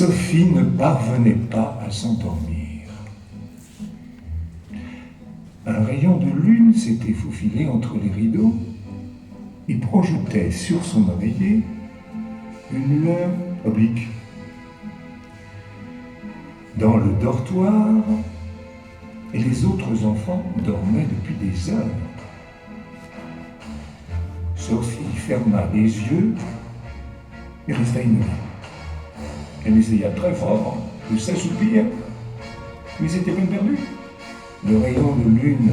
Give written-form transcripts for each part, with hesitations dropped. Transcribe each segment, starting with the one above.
Sophie ne parvenait pas à s'endormir. Un rayon de lune s'était faufilé entre les rideaux et projetait sur son oreiller une lueur oblique. Dans le dortoir, les autres enfants dormaient depuis des heures. Sophie ferma les yeux et resta immobile. Elle essaya très fort de s'assoupir, mais c'était peine perdue. Le rayon de lune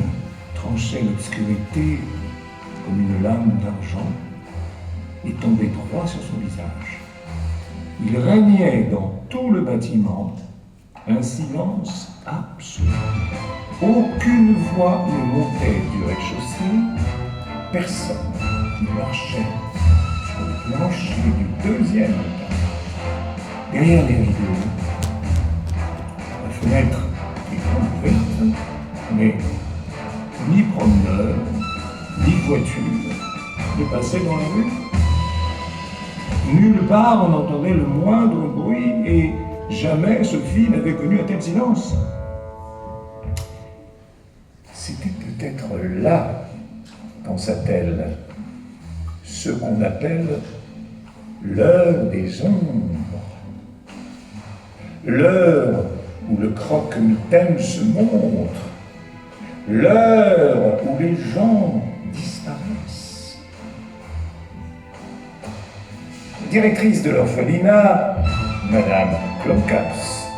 tranchait l'obscurité comme une lame d'argent et tombait droit sur son visage. Il régnait dans tout le bâtiment un silence absolu. Aucune voix ne montait du rez-de-chaussée, personne ne marchait sur le plancher du deuxième étage. Derrière les rideaux, la fenêtre était grande ouverte, mais ni promeneur, ni voiture ne passaient dans la rue. Nulle part on n'entendait le moindre bruit et jamais Sophie n'avait connu un tel silence. C'était peut-être là, pensa-t-elle, ce qu'on appelle l'heure des ombres. L'heure où le croque-mitaine se montre. L'heure où les gens disparaissent. Directrice de l'orphelinat, Madame Cloncas,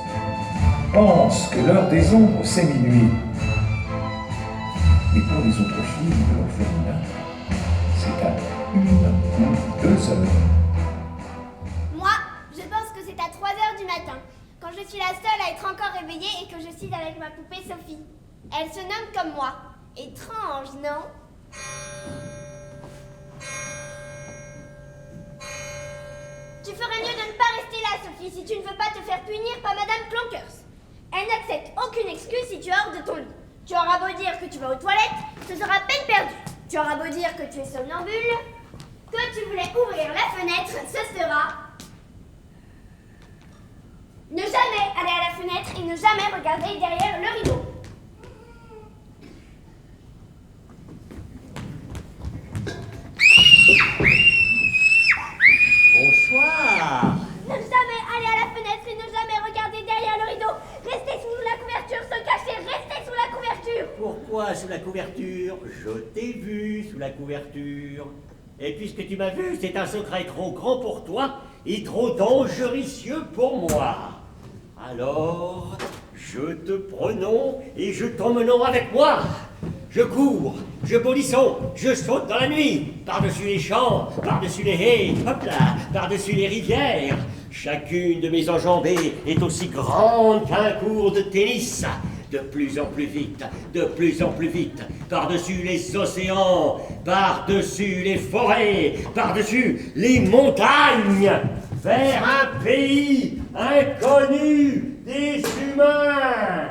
pense que l'heure des ombres, c'est minuit. Mais pour les autres filles de l'orphelinat, c'est à 1 ou 2 heures. Moi, je pense que c'est à 3 heures du matin, quand je suis la seule à être encore réveillée et que je suis avec ma poupée Sophie. Elle se nomme comme moi. Étrange, non? Tu ferais mieux de ne pas rester là, Sophie, si tu ne veux pas te faire punir par Madame Clonkers. Elle n'accepte aucune excuse si tu es hors de ton lit. Tu auras beau dire que tu vas aux toilettes, ce sera peine perdue. Tu auras beau dire que tu es somnambule, que tu voulais ouvrir la fenêtre, ce sera... Ne jamais aller à la fenêtre et ne jamais regarder derrière le rideau. Bonsoir. Ne jamais aller à la fenêtre et ne jamais regarder derrière le rideau. Restez sous la couverture, se cacher, restez sous la couverture. Pourquoi sous la couverture? Je t'ai vu sous la couverture. Et puisque tu m'as vu, c'est un secret trop grand pour toi et trop dangereux pour moi. Alors, je te prenons et je t'emmenons avec moi. Je cours, je polisson, je saute dans la nuit, par-dessus les champs, par-dessus les haies, hop là, par-dessus les rivières. Chacune de mes enjambées est aussi grande qu'un court de tennis. De plus en plus vite, de plus en plus vite, par-dessus les océans, par-dessus les forêts, par-dessus les montagnes, vers un pays inconnu des humains.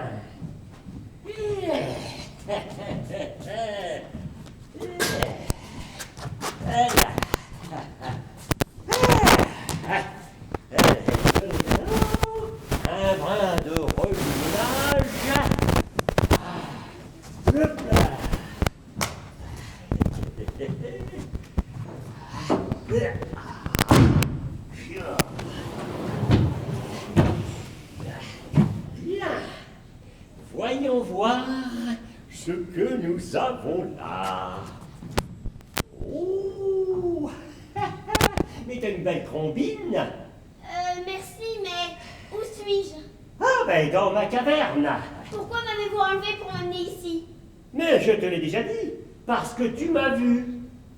Un brin de reluminage. Hop là. Bien. Voyons voir ce que nous avons là. Oh. Mais t'as une belle combine. Merci, mais où suis-je? Ah ben dans ma caverne. Pourquoi m'avez-vous enlevé pour m'amener ici? Mais je te l'ai déjà dit, parce que tu m'as vu.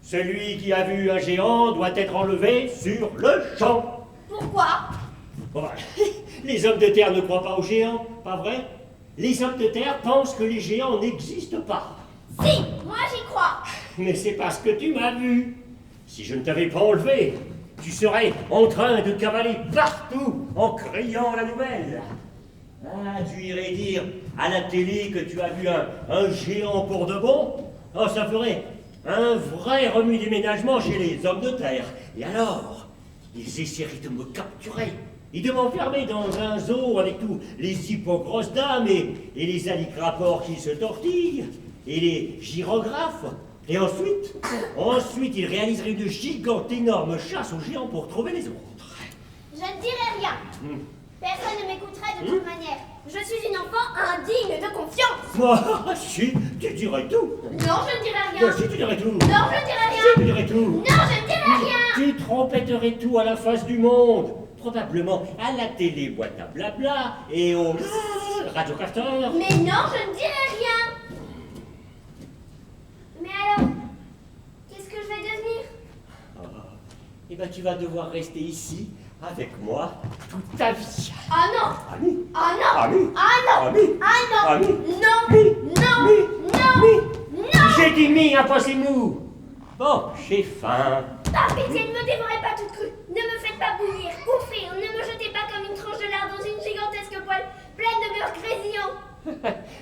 Celui qui a vu un géant doit être enlevé sur le champ. Pourquoi? Bon, ben, les hommes de terre ne croient pas aux géants, pas vrai? Les hommes de terre pensent que les géants n'existent pas. Si, moi j'y crois. Mais c'est parce que tu m'as vu. Si je ne t'avais pas enlevé, tu serais en train de cavaler partout en criant la nouvelle. Ah, tu irais dire à la télé que tu as vu un géant pour de bon. Oh, ça ferait un vrai remue-déménagement chez les hommes de terre. Et alors, ils essaieraient de me capturer. de m'enfermer dans un zoo avec tous les hippogrosses dames et les alicrapores qui se tortillent, et les gyrographes. Et ensuite, il réaliserait une gigante énorme chasse aux géants pour trouver les autres. Je ne dirai rien. Personne ne m'écouterait de toute manière. Je suis une enfant indigne de confiance. Moi, si, tu dirais tout. Non, je ne dirai rien. Si, tu dirais tout. Non, je ne dirai rien. Si, tu dirais tout. Non, je ne dirai rien. Tu trompetterais tout à la face du monde. Probablement à la télé boîte à blabla et au radiocapteur. Mais non, je ne dirai rien. Mais alors, qu'est-ce que je vais devenir? Eh ben, tu vas devoir rester ici avec moi toute ta vie. Ah non. Ami. Ah non. Ami. Ah non. Ami. Ah non. Ami. Non. Mi. Non. Mi. Non. Non. J'ai dit mi, imposez-nous. Bon, j'ai faim. Par pitié, ne me dévorez pas toute crue. Ne me faites pas bouillir, bouffer. Ne me jetez pas comme une tranche de lard dans une gigantesque poêle pleine de beurre grésillant.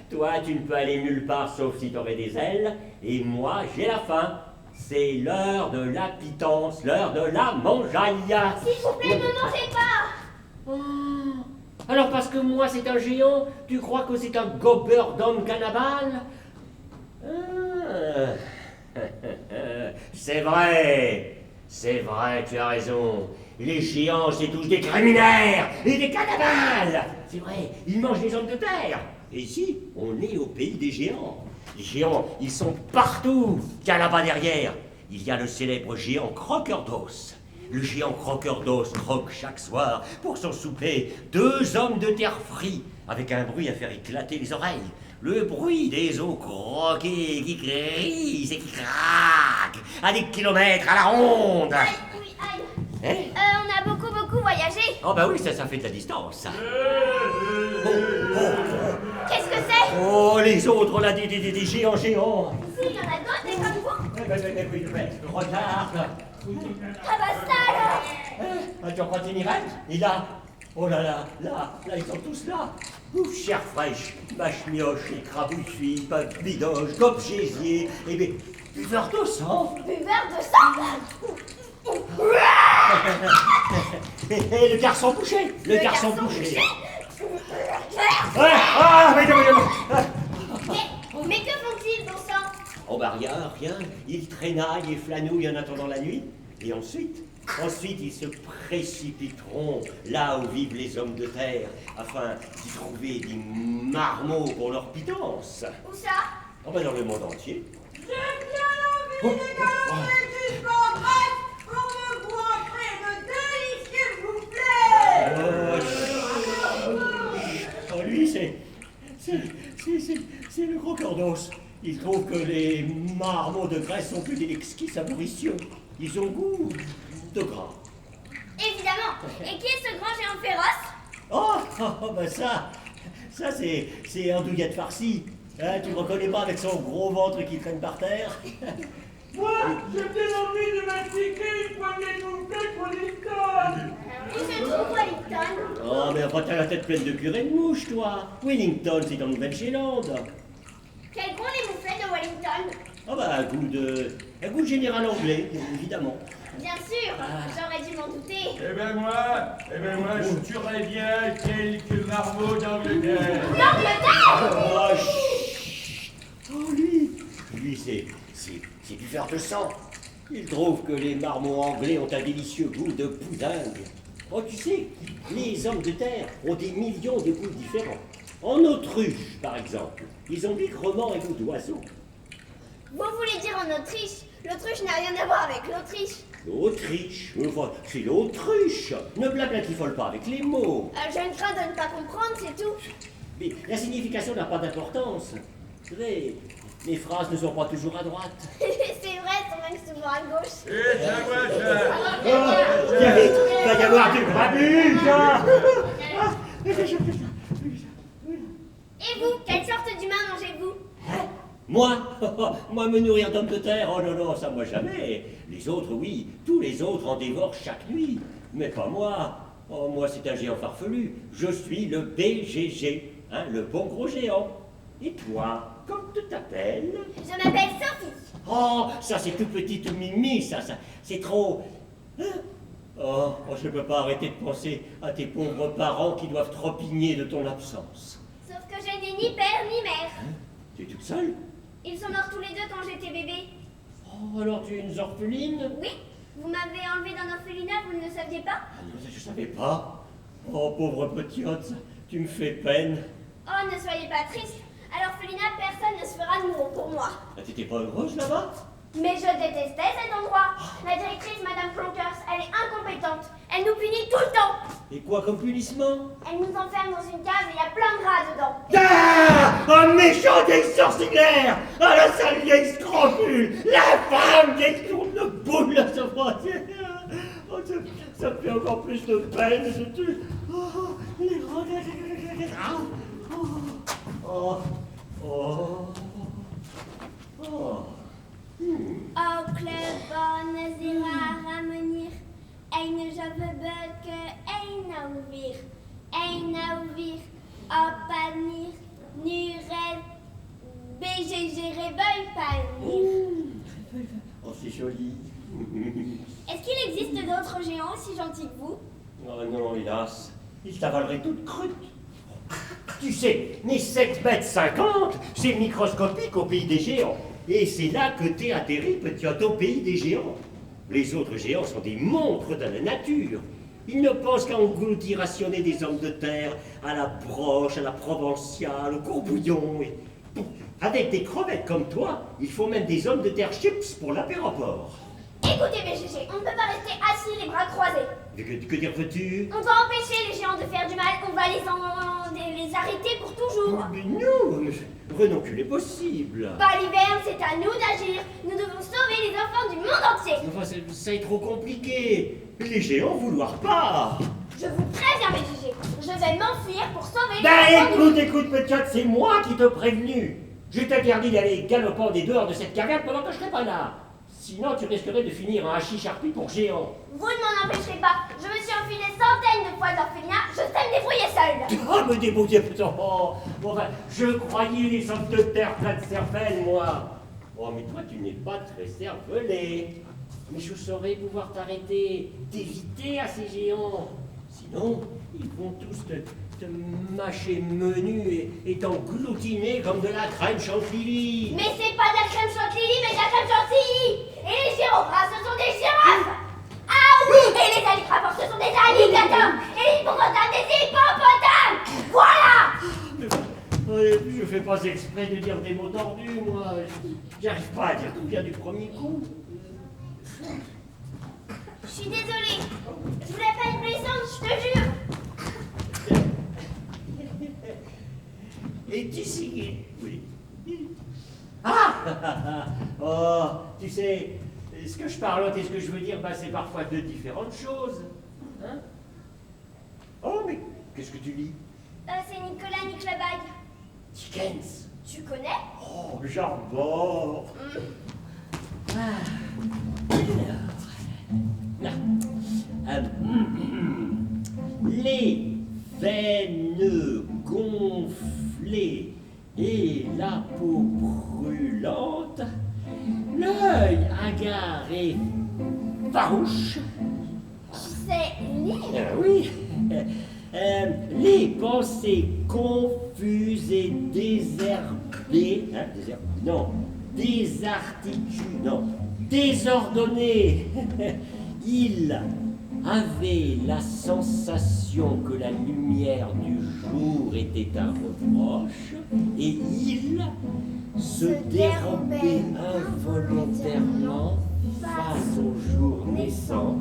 Toi, tu ne peux aller nulle part sauf si t'aurais des ailes. Et moi, j'ai la faim. C'est l'heure de la pitance, l'heure de la mangeaille. S'il vous plaît, ne me mangez pas. Alors parce que moi c'est un géant, tu crois que c'est un gobeur d'homme cannibale? C'est vrai, tu as raison. Les géants, c'est tous des criminels et des cannibales. C'est vrai, ils mangent les hommes de terre. Et ici, on est au pays des géants. Les géants, ils sont partout. Tiens, là-bas derrière, il y a le célèbre géant croqueur d'os. Le géant croqueur d'os croque chaque soir pour son souper 2 hommes de terre frits, avec un bruit à faire éclater les oreilles. Le bruit des os croqués qui crissent et qui craquent à des kilomètres à la ronde. Aïe, oui, aïe. Hein? On a beaucoup voyagé. Oh bah oui, ça fait de la distance. Qu'est-ce que c'est? Oh, les autres, on a des géants. Ici, il y en a d'autres, des comme vous. Regarde. Ah bah ça alors. Ah, tu en crois que il là. Oh là, ils sont tous là. Ouf, chair fraîche, mâche mioche, écrabouille, pâte bidoche, gobe gésier, et bien, buveur de sang. Buveur de sang. Et le garçon bouché, le garçon bouché. Mais que font-ils, bon sang? Oh bah rien, ils traînaillent et flanouillent en attendant la nuit, et ensuite ils se précipiteront là où vivent les hommes de terre, afin d'y trouver des marmots pour leur pitance. Où ça? Oh bah dans le monde entier. J'ai bien envie d'aller jusqu'en Grèce pour me goinfrer de délicieux, vous plaît. Oh, lui, c'est le croqueur d'os. Il trouve que les marmots de Grèce sont plus des exquis saboricieux. Ils ont goût de gras. Évidemment. Et qui est ce grand géant féroce? Oh, bah ça c'est Andouillette farcie. Hein, tu le reconnais pas avec son gros ventre qui traîne par terre? Moi, j'ai bien envie de m'appliquer une poignée de mouflette pour Wellington. Où se trouve Wellington? Oh, mais enfin, t'as la tête pleine de curés de mouches, toi. Wellington, c'est en Nouvelle-Zélande. Quel qu'ont les mouflettes de Wellington? Oh, bah, un goût général anglais, évidemment. Bien sûr, j'aurais dû m'en douter. Eh ben moi, je tuerais bien quelques marmots d'Angleterre. L'Angleterre? Oh, chut. Oh, lui, c'est buveur de sang. Il trouve que les marmots anglais ont un délicieux goût de poudingue. Oh, tu sais, les hommes de terre ont des millions de goûts différents. En autruche, par exemple, ils ont bigrement un goût d'oiseau. Vous voulez dire en Autriche? L'Autriche n'a rien à voir avec l'Autriche. L'Autriche, enfin, c'est l'autruche. Ne blablatifole pas avec les mots. Je ne crains de ne pas comprendre, c'est tout. Mais la signification n'a pas d'importance. Vous savez, les phrases ne sont pas toujours à droite. C'est vrai, sont même souvent à gauche. Et ça, moi, ça. Oh, viens vite, il va y avoir du grabuge. Et vous, quelle sorte d'humain mangez-vous? Moi me nourrir d'hommes de terre, oh non, ça moi jamais. Les autres, oui, tous les autres en dévorent chaque nuit. Mais pas moi. Oh, moi c'est un géant farfelu. Je suis le BGG, hein, le bon gros géant. Et toi, comment tu t'appelles? Je m'appelle Sophie. Oh, ça c'est tout petite Mimi, ça, c'est trop... Hein? je ne peux pas arrêter de penser à tes pauvres parents qui doivent tropigner de ton absence. Sauf que je n'ai ni père ni mère. Tu es toute seule? Ils sont morts tous les deux quand j'étais bébé. Oh, alors tu es une orpheline? Oui, vous m'avez enlevé d'un orphelinat, vous ne le saviez pas? Ah non, ça, je savais pas. Oh, pauvre petite, tu me fais peine. Oh, ne soyez pas triste. À l'orphelinat, personne ne se fera de nouveau pour moi. Ah, t'étais pas heureuse là-bas? Mais je détestais cet endroit. La directrice, Madame Clonkers, elle est incompétente. Elle nous punit tout le temps. Et quoi comme punissement? Elle nous enferme dans une cave et il y a plein de rats dedans. Ah! Un méchant vieille sorcière! Ah, la sale vieille scrofule! La femme vieille tourne de boule, là, ça va. Oh, ça me fait encore plus de peine, je tue. Oh, les rats. Oh, oh, oh. Oh, kleuren zijn rare manier. Eine jove beuke, een alweer. Een alweer, op en neer. Nu red, BGG rebeuil panir. Oh, c'est joli. Est-ce qu'il existe d'autres géants aussi gentils que vous? Oh non, hélas, il t'avalerait toute crute. Tu sais, mais 7,50 m, c'est microscopique au pays des géants. Et c'est là que t'es atterri, petit au pays des géants. Les autres géants sont des monstres de la nature. Ils ne pensent qu'à engloutir, rationner des hommes de terre, à la broche, à la provençale, au courbouillon. Et... Avec des crevettes comme toi, il faut même des hommes de terre chips pour l'apéroport. Écoutez, BGG, on ne peut pas rester assis les bras croisés. Que dire veux-tu? On doit empêcher les géants de faire du mal. On va les arrêter pour toujours. Mais non, renonculer possible. Pas l'hiver, c'est à nous d'agir. Nous devons sauver les enfants du monde entier. Enfin, ça est trop compliqué. Les géants vouloir pas. Je vous préviens, BGG. Je vais m'enfuir pour sauver les enfants Ben écoute, petite, c'est moi qui te prévenu. Je t'interdis d'aller galopant des dehors de cette caverne pendant que je serai pas là. Sinon, tu risquerais de finir en hachis charpie pour géant. Vous ne m'en empêcherez pas. Je me suis enfui des centaines de fois d'orphelinat. Je sais me débrouiller seule. Ah, me débrouiller, putain. Oh, bon, enfin, je croyais les hommes de terre plein de cervelle, moi. Oh, mais toi, tu n'es pas très cervelé. Mais je saurais pouvoir t'arrêter, t'éviter à ces géants. Sinon, ils vont tous te mâcher menu et t'engloutiner comme de la crème chantilly. Mais c'est pas de la crème chantilly, mais de la crème chantilly. Et les gyrophares, ce sont des girafes. Ah oui, et les alligators, ce sont des alligators. Et les hippopotames, des hippopotames. Voilà. Je fais pas exprès de dire des mots tordus, moi. J'arrive pas à dire tout bien du premier coup. Je suis désolée. Je voulais pas être blessante, je te jure. Et tu sais... Oui. Ah oh, tu sais, ce que je parlote et ce que je veux dire, bah, c'est parfois deux différentes choses. Hein? Oh, mais qu'est-ce que tu lis? C'est Nicolas Nicklebag. Dickens. Tu connais? Oh, j'adore. Les veines gonflées et la peau brûlante, l'œil hagard et farouche. C'est lire. Oui. Les pensées confuses et désherbées, désordonnées. Il avait la sensation que la lumière du jour était un reproche et il se dérobait involontairement face au jour naissant,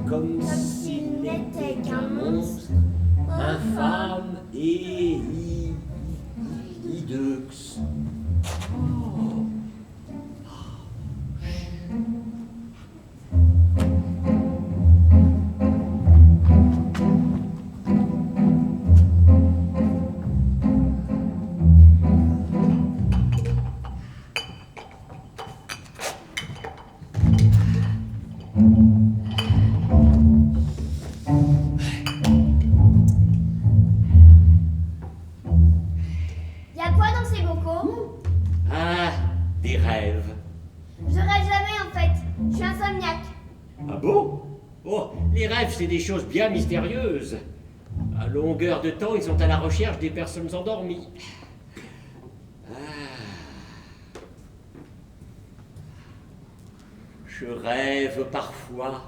comme s'il n'était qu'un monstre, infâme et hideux. rêves, c'est des choses bien mystérieuses. À longueur de temps, ils sont à la recherche des personnes endormies. Je rêve parfois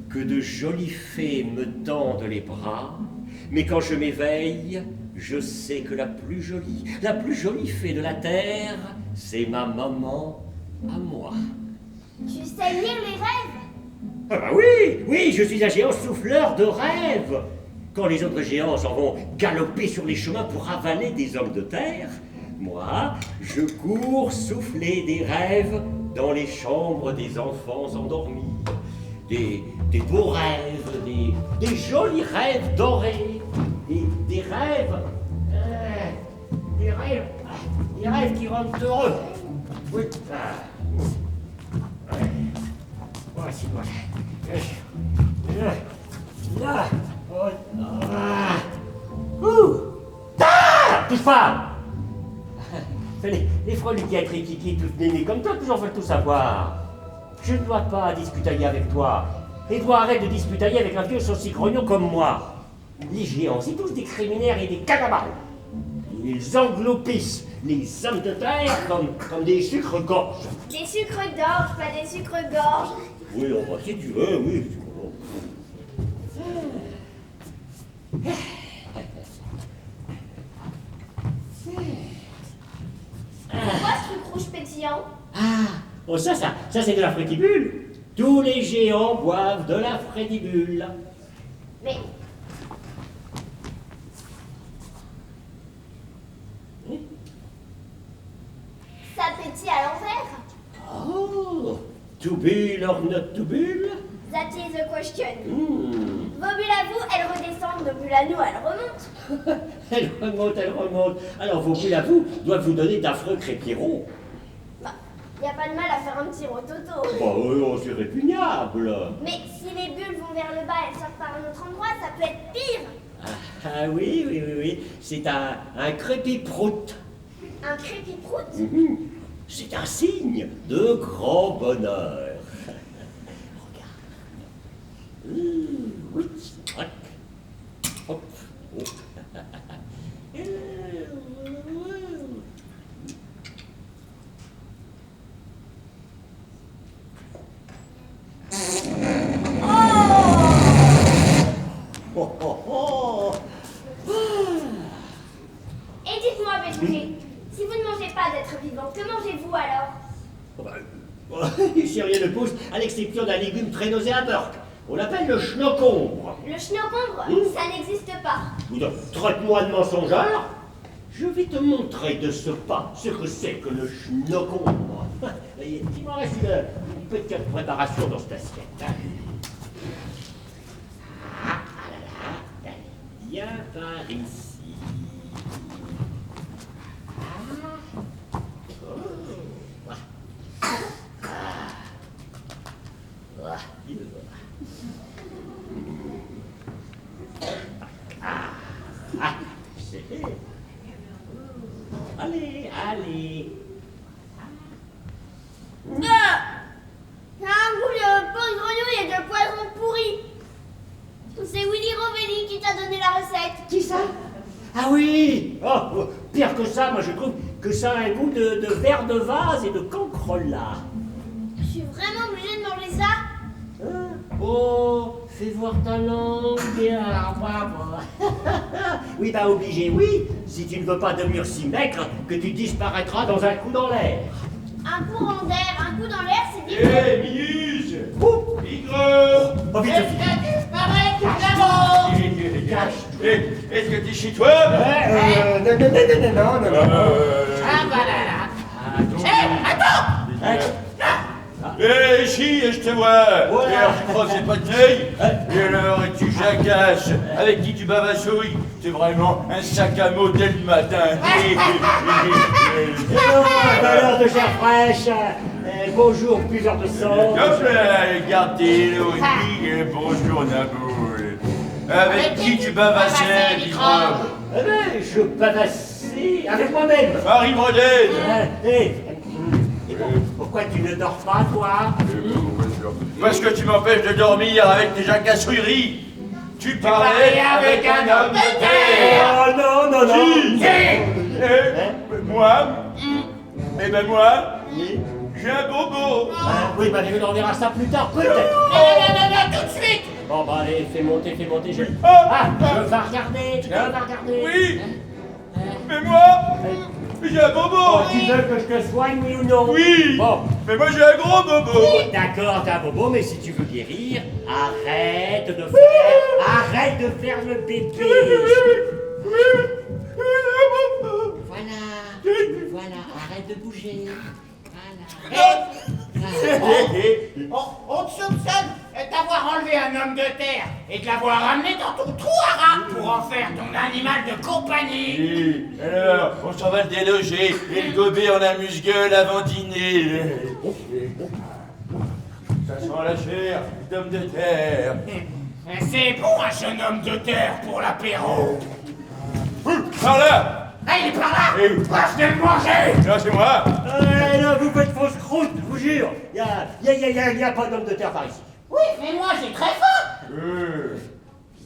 que de jolies fées me tendent les bras, mais quand je m'éveille, je sais que la plus jolie fée de la terre, c'est ma maman à moi. Tu sais lire les rêves? Ah bah oui, oui, je suis un géant souffleur de rêves. Quand les autres géants s'en vont galoper sur les chemins pour avaler des hommes de terre, moi, je cours souffler des rêves dans les chambres des enfants endormis. Des beaux rêves, des jolis rêves dorés, des rêves qui rendent heureux. Oui. Voici moi. Là. Touche pas. Les freluquettes rikiki toutes nénées comme toi, toujours veulent tout savoir. Je ne dois pas discutailler avec toi. Et toi, arrête de discutailler avec un vieux saucis grognon comme moi. Les géants, c'est tous des criminaires et des cannibales. Ils engloutissent les hommes de terre comme des sucres-gorges. Des sucres d'orge, pas des sucres-gorges. Oui, on va si tu veux, oui. Pourquoi ce truc rouge pétillant? Oh, ça c'est de la frétibule. Tous les géants boivent de la frétibule. Mais... ça pétille à l'envers? Oh, to bulle or not to bulle? That is the question. Vos bulles à vous, elles redescendent, nos bulles à nous, elles remontent. Elle remonte. Alors vos bulles à vous doivent vous donner d'affreux crépierons. Bah, y a pas de mal à faire un petit rototo. Bah, c'est répugnable. Mais si les bulles vont vers le bas, elles sortent par un autre endroit, ça peut être pire. Ah oui. C'est un crépiproute. Un crépiproute? C'est un signe de grand bonheur. Oui. Hop. Oh. Et dites-moi, Bétouquet, si vous ne mangez pas d'être vivant, que mangez-vous alors? Si rien ne pousse, à l'exception d'un légume très nauséabord. On l'appelle le chnocombre. Le chnocombre? Ça n'existe pas. Traite-moi de mensongeur. Je vais te montrer de ce pas ce que c'est que le chnocombre. Il m'en reste une petite préparation dans cette assiette. Viens par ici. Allez. Ça a un goût de peau de grenouille et de poison pourri. C'est Willy Rovelli qui t'a donné la recette. Qui ça? Ah oui. Oh, pire que ça, moi je trouve que ça a un goût de verre de vase et de cancrolat. Je suis vraiment obligée de manger ça? Oh, fais voir ta langue. Oui, bah obligé, oui. Si tu ne veux pas devenir si maigre que tu disparaîtras dans un coup dans l'air. Un courant d'air, un coup dans l'air, c'est différent. Hé, Minus! Pigre! Oh, vite, vite. Est-ce que t'es chez toi? Non. Hé, chi, je te vois! Et alors, tu crois que c'est pas de taille? Et alors, es-tu jacasse? Avec qui tu bavasouilles? C'est vraiment un sac à mots dès le matin. Valeur de chair fraîche. Bonjour, plusieurs de sang. Hop là, gardez le rugby, bonjour Naboul. Avec qui tu bavassais, Microbe? Eh ben, je bavassais avec moi-même. Marie Brodel! Pourquoi tu ne dors pas, toi? Parce que tu m'empêches de dormir avec tes jacassouilleries. Tu parlais avec un homme de terre. Oh non, non, non. Qui? Moi? Eh ben moi, j'ai un bobo. Oui, bah on verra ça plus tard, peut-être. Non, tout de suite. Bon, bah allez, fais monter, je... Ah, je vais regarder, je vais regarder. Oui. Mais moi, j'ai un bobo. Oh, tu veux que je te soigne, oui ou non? Oui. Bon. Mais moi j'ai un gros bobo. D'accord, t'as un bobo, mais si tu veux guérir, arrête de faire le bébé. Voilà, arrête de bouger. Voilà. On te soupçonne d'avoir enlevé un homme de terre et de l'avoir ramené dans ton trou à rats pour en faire ton animal de compagnie. Oui, alors, on s'en va le déloger et le gober en amuse-gueule avant dîner. Ça sent la chair d'homme de terre. C'est bon un jeune homme de terre pour l'apéro. Par là. Ah, il est par là. Oui. Moi, je vais le manger. Là, c'est moi. Là, vous faites fausse croûte, je vous jure. Y a pas d'homme de terre par ici. Oui, mais moi, j'ai très faim.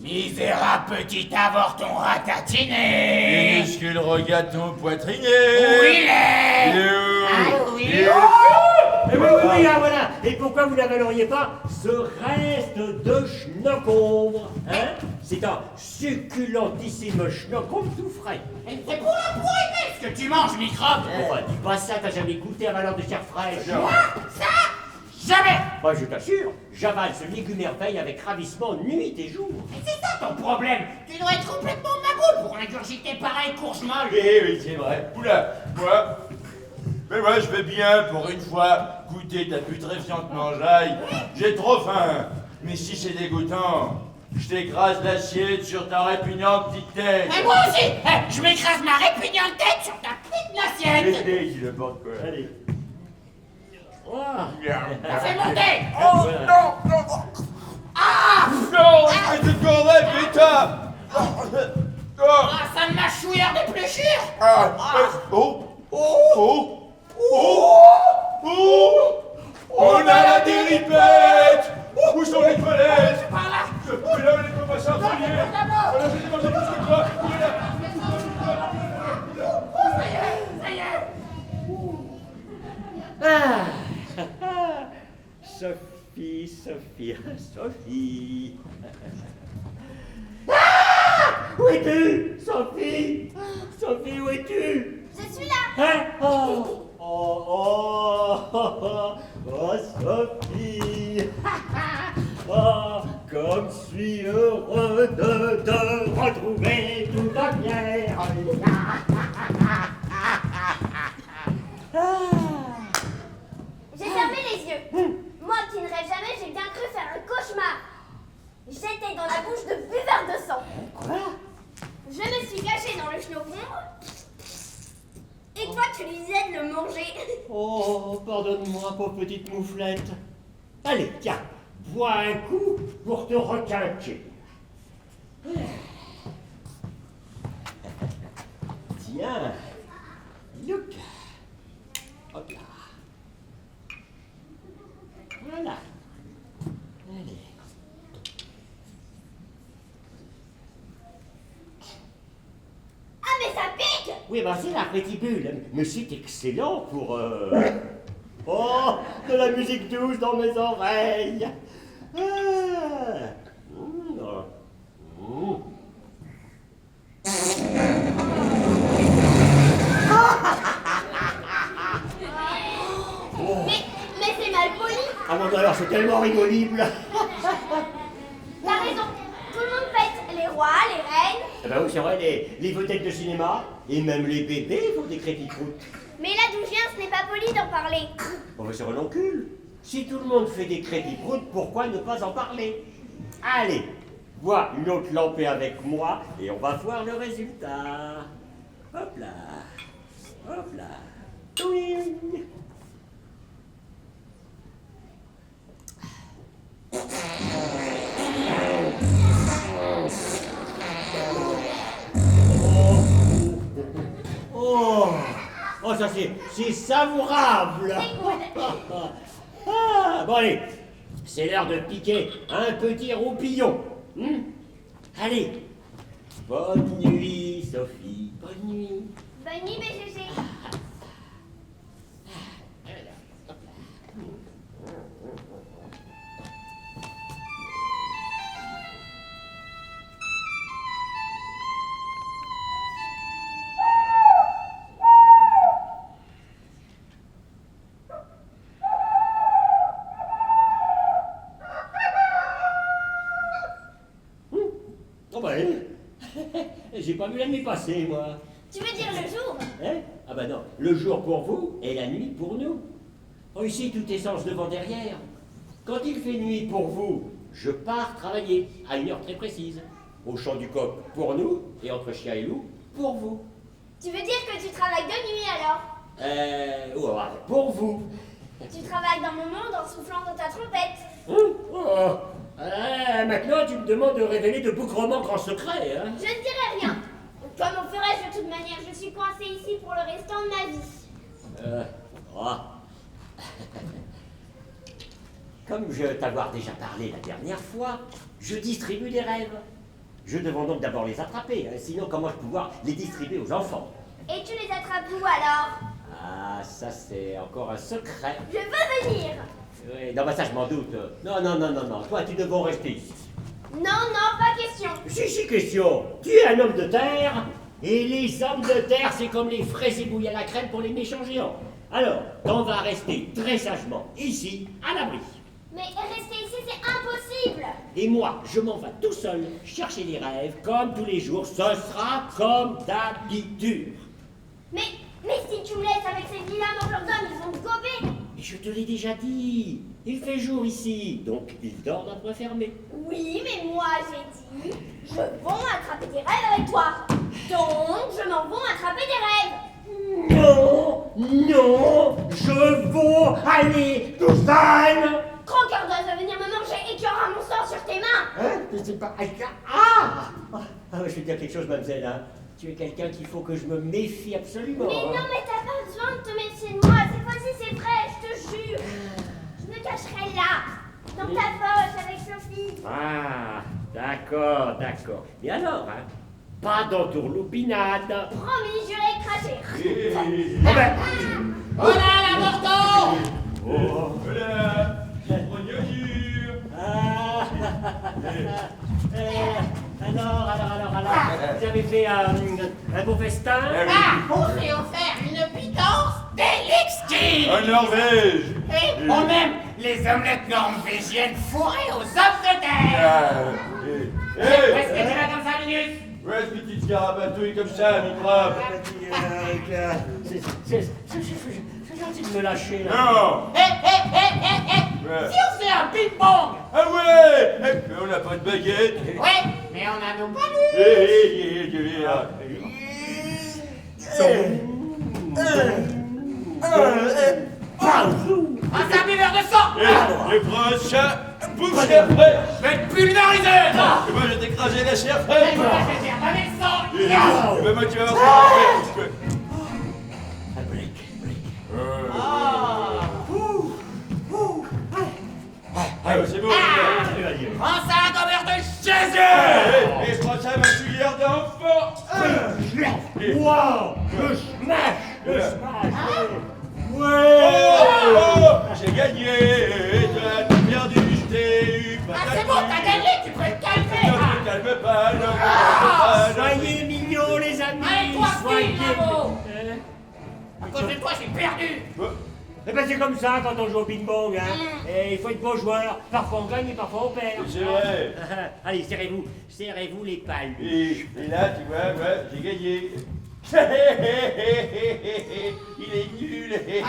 Misérable petit avorton ratatiné. Minuscule regaton poitriné. Où il est? Oui. Oui, voilà. Et pourquoi vous n'avaleriez pas ce reste de schnoccombre, hein? C'est un succulentissime schnoccombre tout frais. Et c'est pour la pourrité ce que tu manges, microbe. Enfin, dis pas ça, t'as jamais goûté à valeur de chair fraîche. Moi, ça, jamais. Moi, je t'assure, j'avale ce légumerveille avec ravissement nuit et jour. Et c'est ça ton problème. Tu dois être complètement maboule pour ingurgiter pareil courge molle. Oui, c'est vrai. Oula, moi, je vais bien, pour une fois, goûter ta putréfiante mangeaille. J'ai trop faim. Mais si c'est dégoûtant, je t'écrase l'assiette sur ta répugnante petite tête. Et moi aussi, je m'écrase ma répugnante tête sur ta petite assiette. Il apporte quoi? Allez. Ça fait monter. Oh, non. Ah, Non, mais c'est quand même, putain. ça me mâchouillère d'épluchure. On a la déripette. Où sont les toilettes? Par là. Mais là, les pas passer en premier. Voilà, j'ai mangé plus que toi. Ça y est. Sophie. Où es-tu, Sophie? Sophie, où es-tu? Je suis là. Hein? Oh, Sophie. Oh, comme je suis heureux de te retrouver tout entière. J'ai fermé les yeux. Moi qui ne rêve jamais, j'ai bien cru faire un cauchemar. J'étais dans la bouche de buveurs de sang. Quoi? Je me suis cachée dans le chenocombre. Et toi, tu lui disais de le manger. Oh, pardonne-moi, pauvre petite mouflette. Allez, tiens, bois un coup pour te requinquer. Tiens, look. Hop là. Voilà. Allez. Ah, mais ça pique! Oui, bah c'est la rétibule, mais c'est excellent pour... Oh, de la musique douce dans mes oreilles. Mais c'est mal poli. Ah bon, alors c'est tellement rigolible. T'as raison. Tout le monde pète. Les rois, les reines. Eh ben oui, c'est vrai, les vedettes de cinéma, et même les bébés font des crédits-croûtes. Mais là d'où je viens, ce n'est pas poli d'en parler. On va se reloncule. Si tout le monde fait des crédits-croûtes, pourquoi ne pas en parler? Allez, vois une autre lampée avec moi, et on va voir le résultat. Hop là. Hop là. Twing. Oh, ça c'est savourable. C'est good. Bon allez, C'est l'heure de piquer un petit roupillon. Allez. Bonne nuit, Sophie. Bonne nuit. Bonne nuit, BGG. Oh bah allez. J'ai pas vu la nuit passer, moi. Tu veux dire le jour? Hein? Ah bah non, le jour pour vous et la nuit pour nous. Oh, ici, tout est sens devant derrière. Quand il fait nuit pour vous, je pars travailler à une heure très précise. Au champ du coq pour nous et entre chien et loup pour vous. Tu veux dire que tu travailles de nuit alors? Ouais, pour vous. Tu travailles dans mon monde en soufflant dans ta trompette. Maintenant, tu me demandes de révéler de bougrement grands secrets, hein? Je ne dirai rien. Comme on ferait de toute manière, je suis coincée ici pour le restant de ma vie. Comme je t'avoir déjà parlé la dernière fois, je distribue des rêves. Je devrais donc d'abord les attraper, hein, sinon comment je pouvoir les distribuer aux enfants? Et tu les attrapes où alors? Ah, ça c'est encore un secret. Je veux venir. Oui, non, bah ça je m'en doute. Non, toi tu devrais rester ici. Non, pas question. Si, question. Tu es un homme de terre, et les hommes de terre, c'est comme les fraises ébouillies à la crème pour les méchants géants. Alors, t'en vas rester très sagement ici, à l'abri. Mais rester ici, c'est impossible. Et moi, je m'en vais tout seul chercher des rêves, comme tous les jours. Ce sera comme d'habitude. Mais si tu me laisses avec ces vilains mangeurs d'hommes, ils vont me gober. Mais je te l'ai déjà dit. Il fait jour ici, donc il dort d'un point fermé. Oui, mais moi j'ai dit, je vais attraper des rêves avec toi. Donc, je m'en vais attraper des rêves. Non, je veux aller tout seul. Croqueur doit venir me manger et tu auras mon sang sur tes mains. Hein? C'est pas... je vais te dire quelque chose, mademoiselle. Hein? Tu es quelqu'un qu'il faut que je me méfie absolument. Mais non, mais t'as pas besoin de te méfier de moi. Cette fois-ci, c'est vrai, je te jure. Je me cacherai là, dans ta poche avec Sophie. Ah, d'accord. Et alors, hein? Pas d'entourloupinade. Promis, juré, craché. Oh là, la morto! Voilà, oignon dur. Alors, vous avez fait un beau festin? On s'est offert une pitance d'élixir! En Norvège. Et on aime les omelettes norvégiennes fourrées aux hommes de terre! Est-ce que tu vas comme ça, Linus? Ouais, ce petit scarabatoui comme ça, microbe. C'est gentil de me lâcher, là. Non. Ouais. Si on fait un ping-pong! Ah ouais. Mais on n'a pas de baguette. Ouais, mais on a nos palus! Ah, c'est un buveur de sang! Les prochains, bouffez après. Faites pulvériser! Et moi, je vais t'écraser la chair fraîche. Et moi, je vais faire avec sang! Et ben moi, tu vas voir ce que je fais. Ah, c'est bon. Prends ça, donneur de Jésus! Et prends ça, ma cuillère d'enfant. Wow! Le smash! J'ai gagné. Et toi, t'as perdu, je t'ai eu. Ah, c'est bon, t'as gagné, tu peux te calmer! Non, ne te calme pas, non. Soyez mignons, les amis! Allez, toi, Soyez... fille, bravo! À cause de toi, j'ai perdu! Eh ben c'est comme ça quand on joue au ping-pong, hein. Et il faut être bon joueur. Parfois on gagne et parfois on perd. C'est vrai. Allez, serrez-vous les palmes. Et là, tu vois, ouais, j'ai gagné. Il est nul. Allez,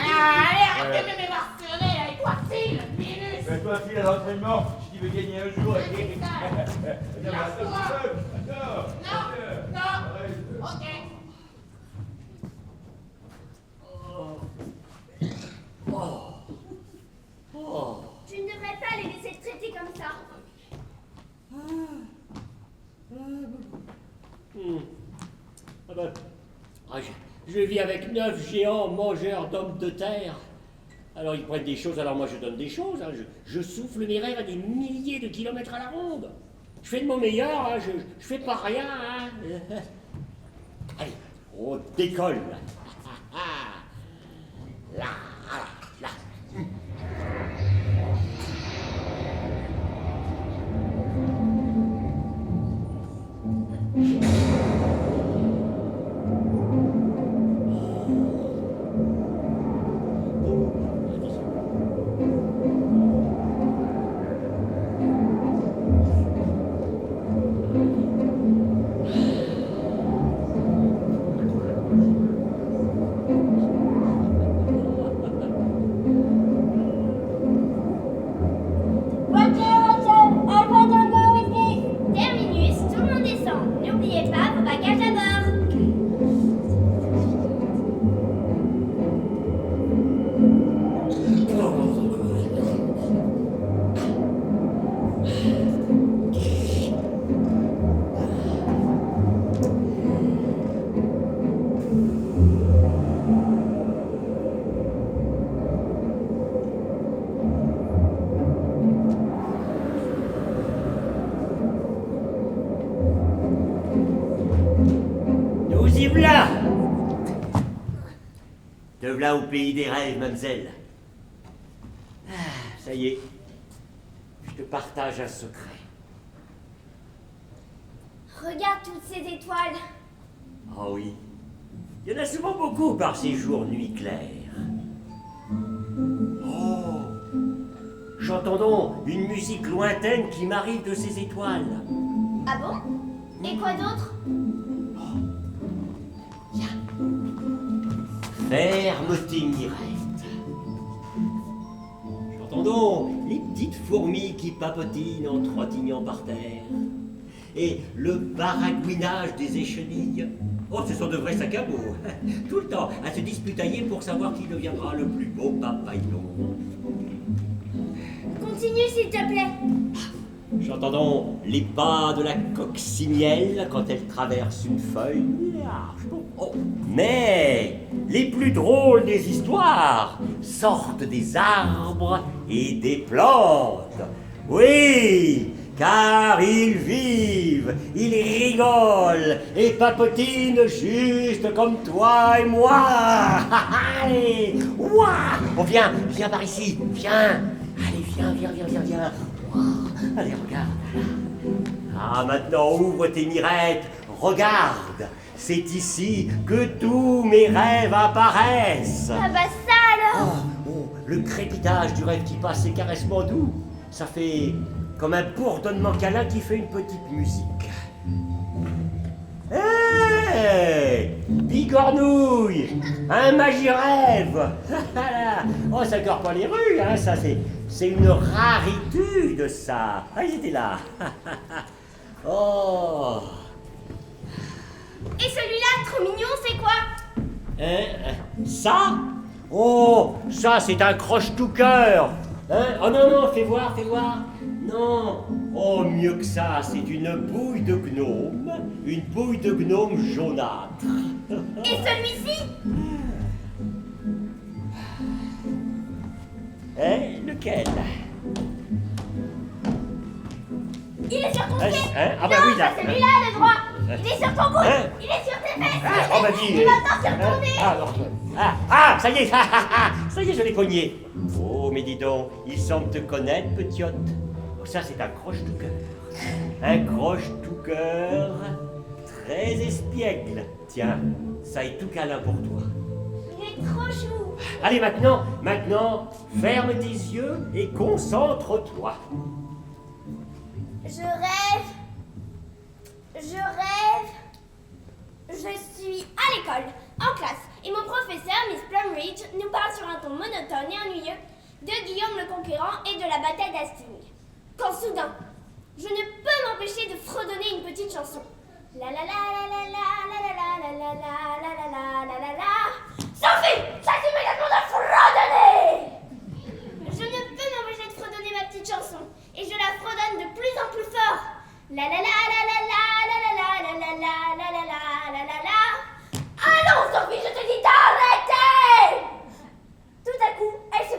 arrête de me marceler, allez, toi, file, Linus! Bah, toi, file à l'entraînement, si tu veux gagner un jour. Non, ok. Tu ne devrais pas les laisser te traiter comme ça. Je vis avec 9 géants mangeurs d'hommes de terre. Alors ils prennent des choses, alors moi je donne des choses. Hein. Je souffle mes rêves à des milliers de kilomètres à la ronde. Je fais de mon meilleur, hein. Je fais pas rien. Hein. Allez, on décolle. Là, là. Terminus, tout le monde descend. N'oubliez pas vos bagages à bord. Nous y v'là! Te v'là au pays des rêves, mademoiselle. Ah, ça y est, je te partage un secret. Regarde toutes ces étoiles. Oh oui, il y en a souvent beaucoup par ces jours nuits claires. Oh, j'entends donc une musique lointaine qui m'arrive de ces étoiles. Ah bon? Et quoi d'autre? Ferme tes mirettes. J'entends donc les petites fourmis qui papotinent en trottinant par terre. Et le baragouinage des échenilles. Oh, ce sont de vrais sacs à mots. Tout le temps à se disputailler pour savoir qui deviendra le plus beau papayon. Continue s'il te plaît. J'entends donc les pas de la coccinelle quand elle traverse une feuille. Oh. Mais les plus drôles des histoires sortent des arbres et des plantes. Oui, car ils vivent, ils rigolent et papotinent juste comme toi et moi. Allez, ouah, oh, viens par ici, viens. Allez, viens. Ouah, allez, regarde. Ah, maintenant, ouvre tes mirettes, regarde. C'est ici que tous mes rêves apparaissent. Ah bah ça alors. Oh, le crépitage du rêve qui passe, ces caressements doux. Ça fait comme un bourdonnement câlin qui fait une petite musique. Hé, bigornouille, un magie-rêve. Oh, ça corde pas les rues, hein, ça c'est une raritude, ça. Ah, ils étaient là. Oh. Et celui-là, trop mignon, c'est quoi? Ça? Oh, ça c'est un croche-tout-cœur. Hein? Oh non, fais voir. Non. Oh, mieux que ça, c'est une bouille de gnome jaunâtre. Et celui-ci? Lequel? Il est sur ton pied. Ah bah non, oui, là. c'est celui-là, le droit. Il est sur ton coude. Il est sur tes fesses. Oh bah dis. Et maintenant sur ton nez. Ça y est, ça y est, je l'ai cogné. Oh, mais dis donc, il semble te connaître, petiote. Oh, ça, c'est un croche-tout-cœur. Un croche-tout-cœur très espiègle. Tiens, ça est tout câlin pour toi. Il est trop chou. Allez, maintenant, ferme tes yeux et concentre-toi. Je rêve. Je suis à l'école, en classe, et mon professeur, Miss Plumridge, nous parle sur un ton monotone et ennuyeux de Guillaume le Conquérant et de la bataille d'Hastings. Quand soudain, je ne peux m'empêcher de fredonner une petite chanson. La la la la la la la la la la la la la la la la la. Sophie, cesse immédiatement de fredonner! Je ne peux m'empêcher de fredonner ma petite chanson, et je la fredonne de plus en plus fort. La la la la la la la la la la la la la la la la. Ah non, Sophie, je te dis d'arrêter! Tout à coup, elle se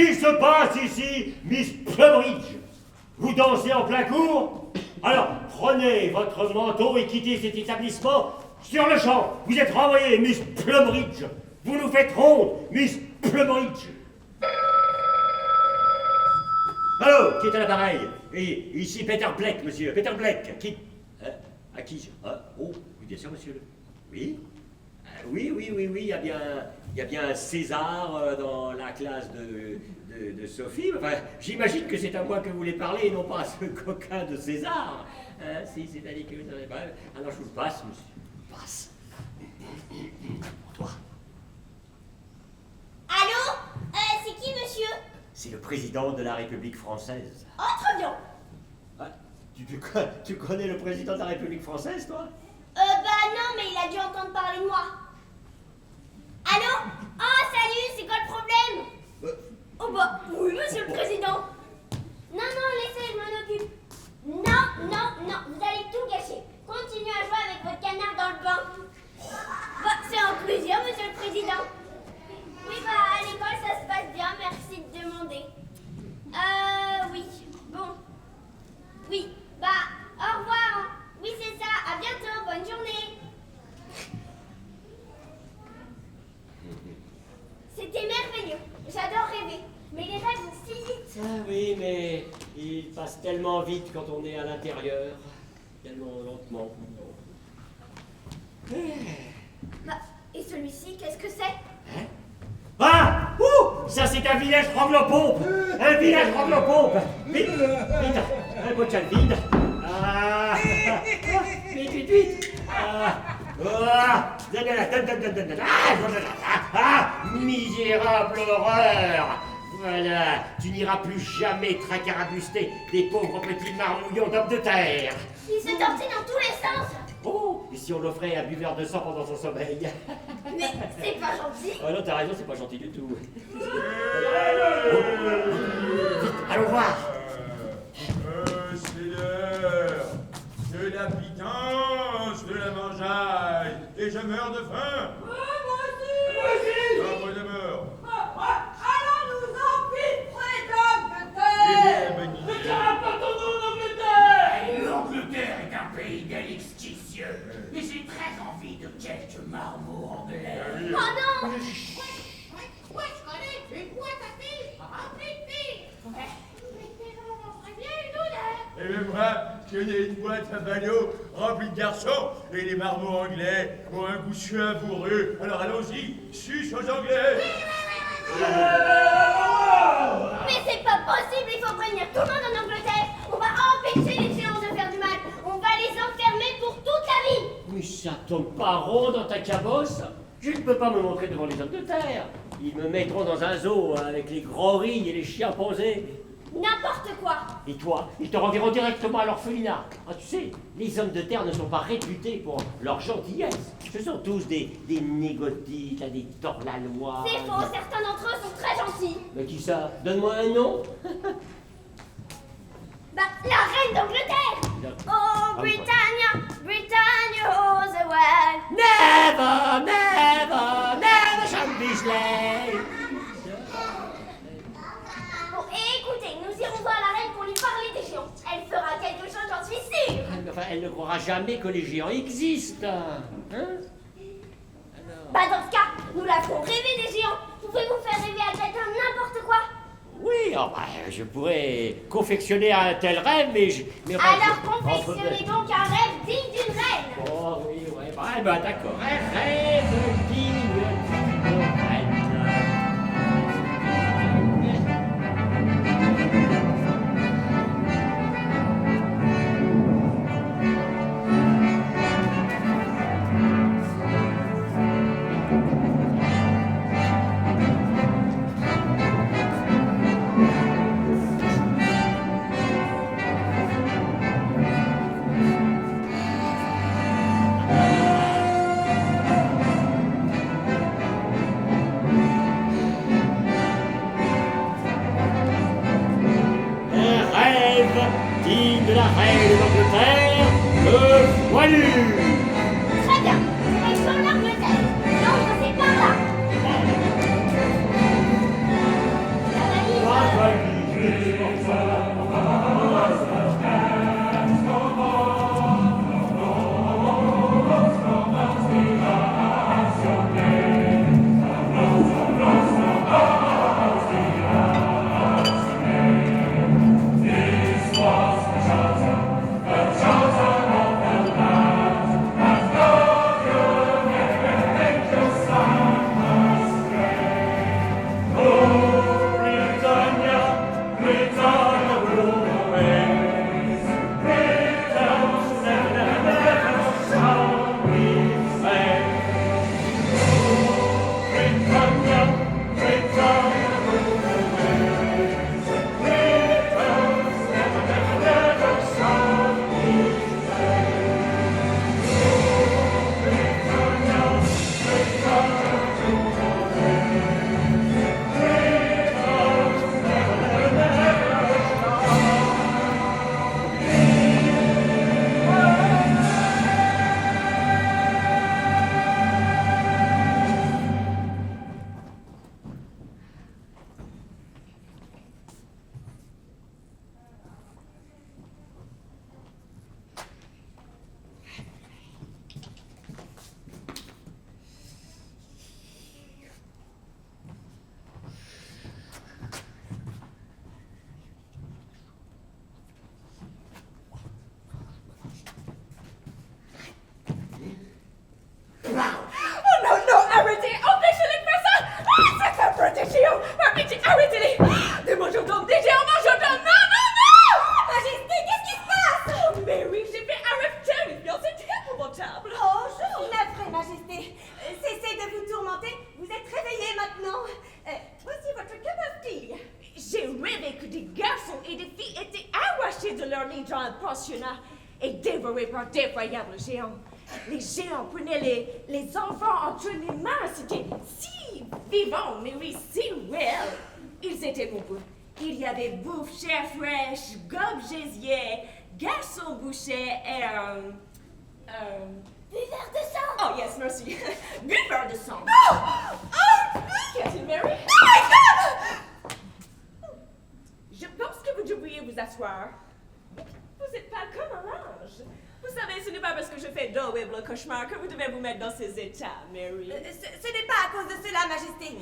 qu'il se passe ici, Miss Plumridge? Vous dansez en plein cours? Alors, prenez votre manteau et quittez cet établissement sur le champ. Vous êtes renvoyée, Miss Plumridge. Vous nous faites honte, Miss Plumridge. Allô, qui est à l'appareil? Et ici Peter Black, monsieur. Peter Black. Qui? À qui? Oh, oui, bien sûr, monsieur. Oui? Oui, il y a bien César dans la classe de Sophie. Enfin, j'imagine que c'est à moi que vous voulez parler et non pas à ce coquin de César. Si, c'est-à-dire que... Alors, je vous passe, monsieur. Passe. Pour toi. Allô? C'est qui, monsieur? C'est le président de la République française. Oh, très bien. Tu connais le président de la République française, toi? Bah non, mais il a dû entendre parler de moi. Allô? Oh, salut, c'est quoi le problème? Oh bah, oui, monsieur le président. Non, laissez, je m'en occupe. Non, vous allez tout gâcher. Continuez à jouer avec votre canard dans le bain. Bah, c'est un plaisir, monsieur le président. Oui, bah, à l'école, ça se passe bien, merci de demander. Oui, bon. Oui, bah, au revoir. Oui, c'est ça, à bientôt, bonne journée. C'était merveilleux, j'adore rêver. Mais les rêves vont si vite. Ah oui, mais ils passent tellement vite quand on est à l'intérieur. Tellement lentement. Bah, et celui-ci, qu'est-ce que c'est? Hein? Ah! Ouh! Ça, c'est un village roglo-pompe! Un village roglo-pompe! Vite! Un bocal vide! Ah! Vite! Misérable horreur! Voilà, tu n'iras plus jamais tracarabuster des pauvres petits marmouillons d'hommes de terre! Il se tortille dans tous les sens. Oh! Et si on l'offrait à un buveur de sang pendant son sommeil? Mais c'est pas gentil. Oh non, t'as raison, c'est pas gentil du tout. Vite, allons voir! C'est l'heure de la pitance, de la mangeaille, et je meurs de faim. Moi aussi. Ah, moi de mort. Allons-nous-en vite, près d'Angleterre. Mais tu ton nom d'Angleterre. L'Angleterre est un pays délicieux, et j'ai très envie de quelques marmots anglais. Oh non. Ouais, je connais, une boîte à filles, remplie de filles. Et même moi, je connais une boîte à ballots remplie de garçons, et les marmots anglais ont un goût savoureux. Alors allons-y, suce aux anglais. Mais c'est pas possible, il faut prévenir tout le monde en Angleterre. On va empêcher les géants de faire du mal. On va les enfermer pour toute la vie. Mais ça tombe pas rond dans ta cabosse. Je ne peux pas me montrer devant les hommes de terre. Ils me mettront dans un zoo avec les gros-rilles et les chimpanzés. N'importe quoi. Et toi, ils te renverront directement à l'orphelinat. Ah, tu sais, les hommes de terre ne sont pas réputés pour leur gentillesse. Ce sont tous des négotiques, des hors-la-loi. C'est faux, certains d'entre eux sont très gentils. Mais qui ça? Donne-moi un nom. Bah, la reine d'Angleterre. Oh, Britannia, Britannia, oh the world. Never shall be slain. Bon, et écoutez, nous irons voir la reine pour lui parler des géants. Elle fera quelque chose, j'en suis sûre. Enfin, elle ne croira jamais que les géants existent. Hein? Bah, dans ce cas, nous la ferons rêver des géants. Pouvez-vous faire rêver à quelqu'un n'importe quoi? Oui, oh, bah, je pourrais confectionner un tel rêve, mais Alors confectionnez donc un rêve digne d'une reine. Oh oui, ouais, bah d'accord. Un rêve digne d'une reine. Digne de la reine d'Angleterre, le voilu. Très bien, direction l'Angleterre. L'Angleterre, c'est par là. La valise Et dévorés par d'effroyables géants. Les géants prenaient les enfants entre les mains. C'était si vivant, mais oui, si réel. Ils étaient nombreux. Il y avait bouffe, chair fraîche, gobe gésier, garçon boucher et Buveur de sang! Oh yes, merci. Buveur de sang. Oh! Oh! Qu'y a-t-il, Mary? Oh my God! Je pense que vous devriez vous asseoir. Vous êtes pas comme un ange. Vous savez, ce n'est pas parce que je fais d'horribles cauchemars que vous devez vous mettre dans ces états, Mary. Ce n'est pas à cause de cela, Majesté.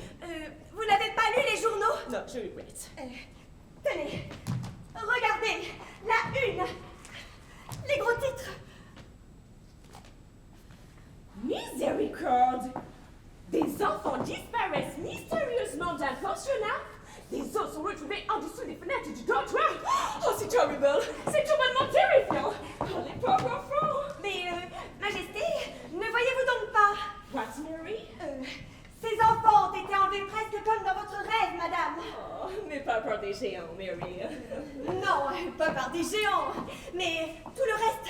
Vous n'avez pas lu les journaux? Non, je regrette. Tenez, regardez, la une, les gros titres. Miséricorde! Des enfants disparaissent mystérieusement d'un pensionnat. Des os sont retrouvés en dessous des fenêtres du dortoir. Oh, c'est horrible! C'est totalement terrifiant! Oh, les pauvres enfants! Mais, Majesté, ne voyez-vous donc pas? What, Mary? Ces enfants ont été enlevés presque comme dans votre rêve, madame. Oh, mais pas par des géants, Mary. Non, pas par des géants. Mais tout le reste,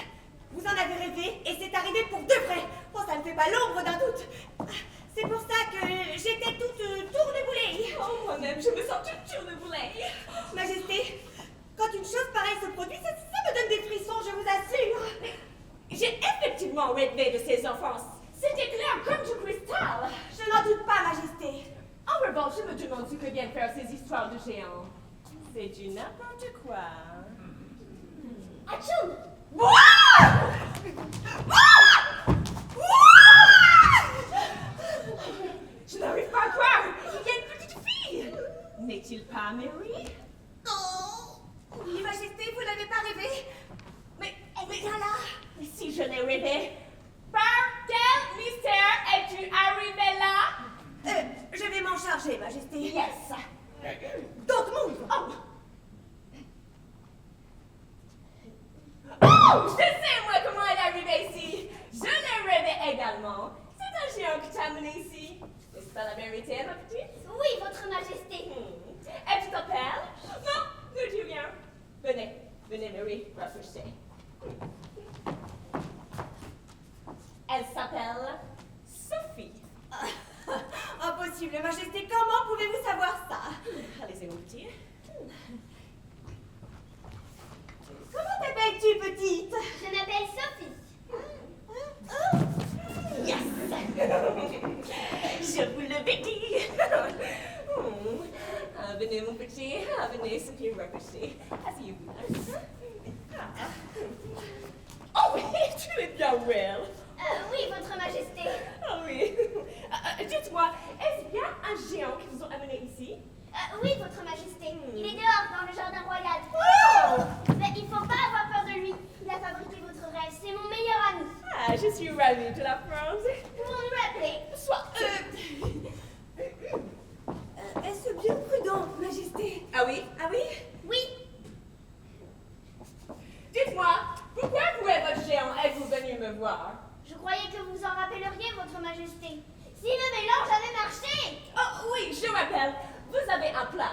vous en avez rêvé et c'est arrivé pour de vrai. Oh, ça ne fait pas l'ombre d'un doute. C'est pour ça que j'étais toute tourneboulée. Oh, moi-même, je me sens toute tourneboulée. Majesté, quand une chose pareille se produit, ça me donne des frissons, je vous assure. J'ai effectivement rêvé de ces enfants. C'était clair comme du cristal. Je n'en doute pas, Majesté. En revanche, je me demande ce que viennent faire ces histoires de géants. C'est du n'importe quoi. Atchoum! Je n'arrive pas à croire. Il y a une petite fille. N'est-il pas, Mary? Oh! Oui, Majesté, vous n'avez pas rêvé. Mais elle est bien là. Si je l'ai rêvé, par quel mystère es-tu arrivé là? Je vais m'en charger, Majesté. Yes. Donc, move! Oh! Oh! Je sais, moi, comment elle est arrivée ici. Je l'ai rêvé également. C'est un géant qui t'a amené ici. N'est-ce pas la vérité, ma petite? Oui, votre Majesté. Et tu t'appelles? Non, ne dis rien. Venez, Mary, rapprochez. Elle s'appelle Sophie. Impossible, Majesté, comment pouvez-vous savoir ça? Allez-y, mon petit. Comment t'appelles-tu, petite? Je m'appelle Sophie. Yes! Je vous l'avais dit! Venez, mon petit. Venez, Sophie, rapprochez. Asseyez-vous. Oh oui, tu es bien belle. Oui, votre Majesté. Ah oui. Dites-moi, est-ce bien un géant qui vous ont amené ici? Oui, votre Majesté. Il est dehors, dans le jardin royal. Oh! Mais il faut pas avoir peur de lui. Il a fabriqué votre rêve. C'est mon meilleur ami. Ah, je suis ravie de l'apprendre. Pouvons-nous l'appeler? Soit. Est-ce bien prudent, Majesté? Ah oui? Ah oui? Oui. Dites-moi, pourquoi vous et votre géant êtes-vous venus me voir? Je croyais que vous en rappelleriez, votre Majesté. Si le mélange avait marché! Oh rappelle, vous avez un plan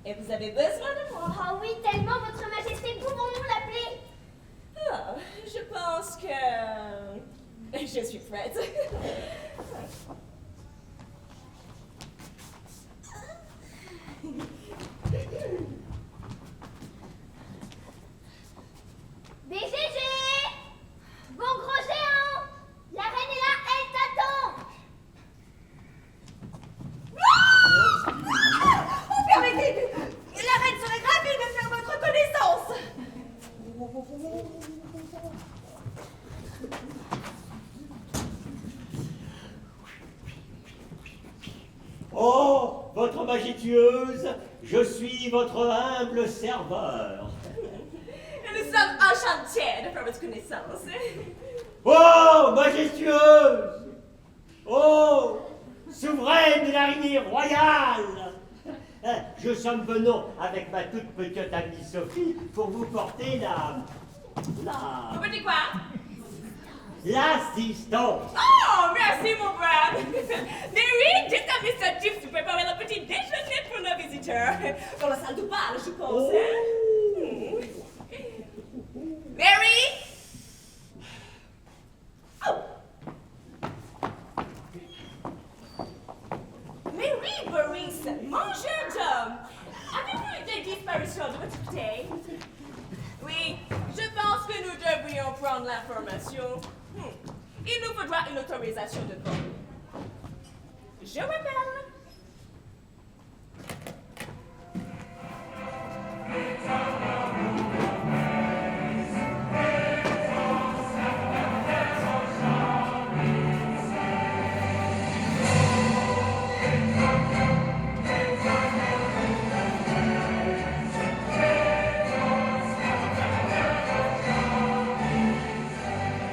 et vous avez besoin de moi. Oh oui, tellement, Votre Majesté, pouvons-nous l'appeler? Ah, je pense que je suis prête. BGG! Bon gros géant! La reine est là, elle t'attend! Permettez, la reine serait ravie de faire votre connaissance. Oh, votre majestueuse, je suis votre humble serveur. Nous sommes enchantés de faire votre connaissance. Oh, majestueuse! Oh, souveraine de la lignée royale! Je sommes venons avec ma toute petite amie Sophie pour vous porter Vous me dites quoi? l'assistance. Oh, merci mon brave. Mary, dites à Mr. Gibbs de préparer le petit déjeuner pour nos visiteurs. Dans la salle de bal, je pense. Hein? Mary? Oh. Mary Boris, mangeur d'homme. Avez-vous eu des disparitions de votre côté? Oui, je pense que nous devrions prendre l'information. Il nous faudra une autorisation de vol. Je rappelle.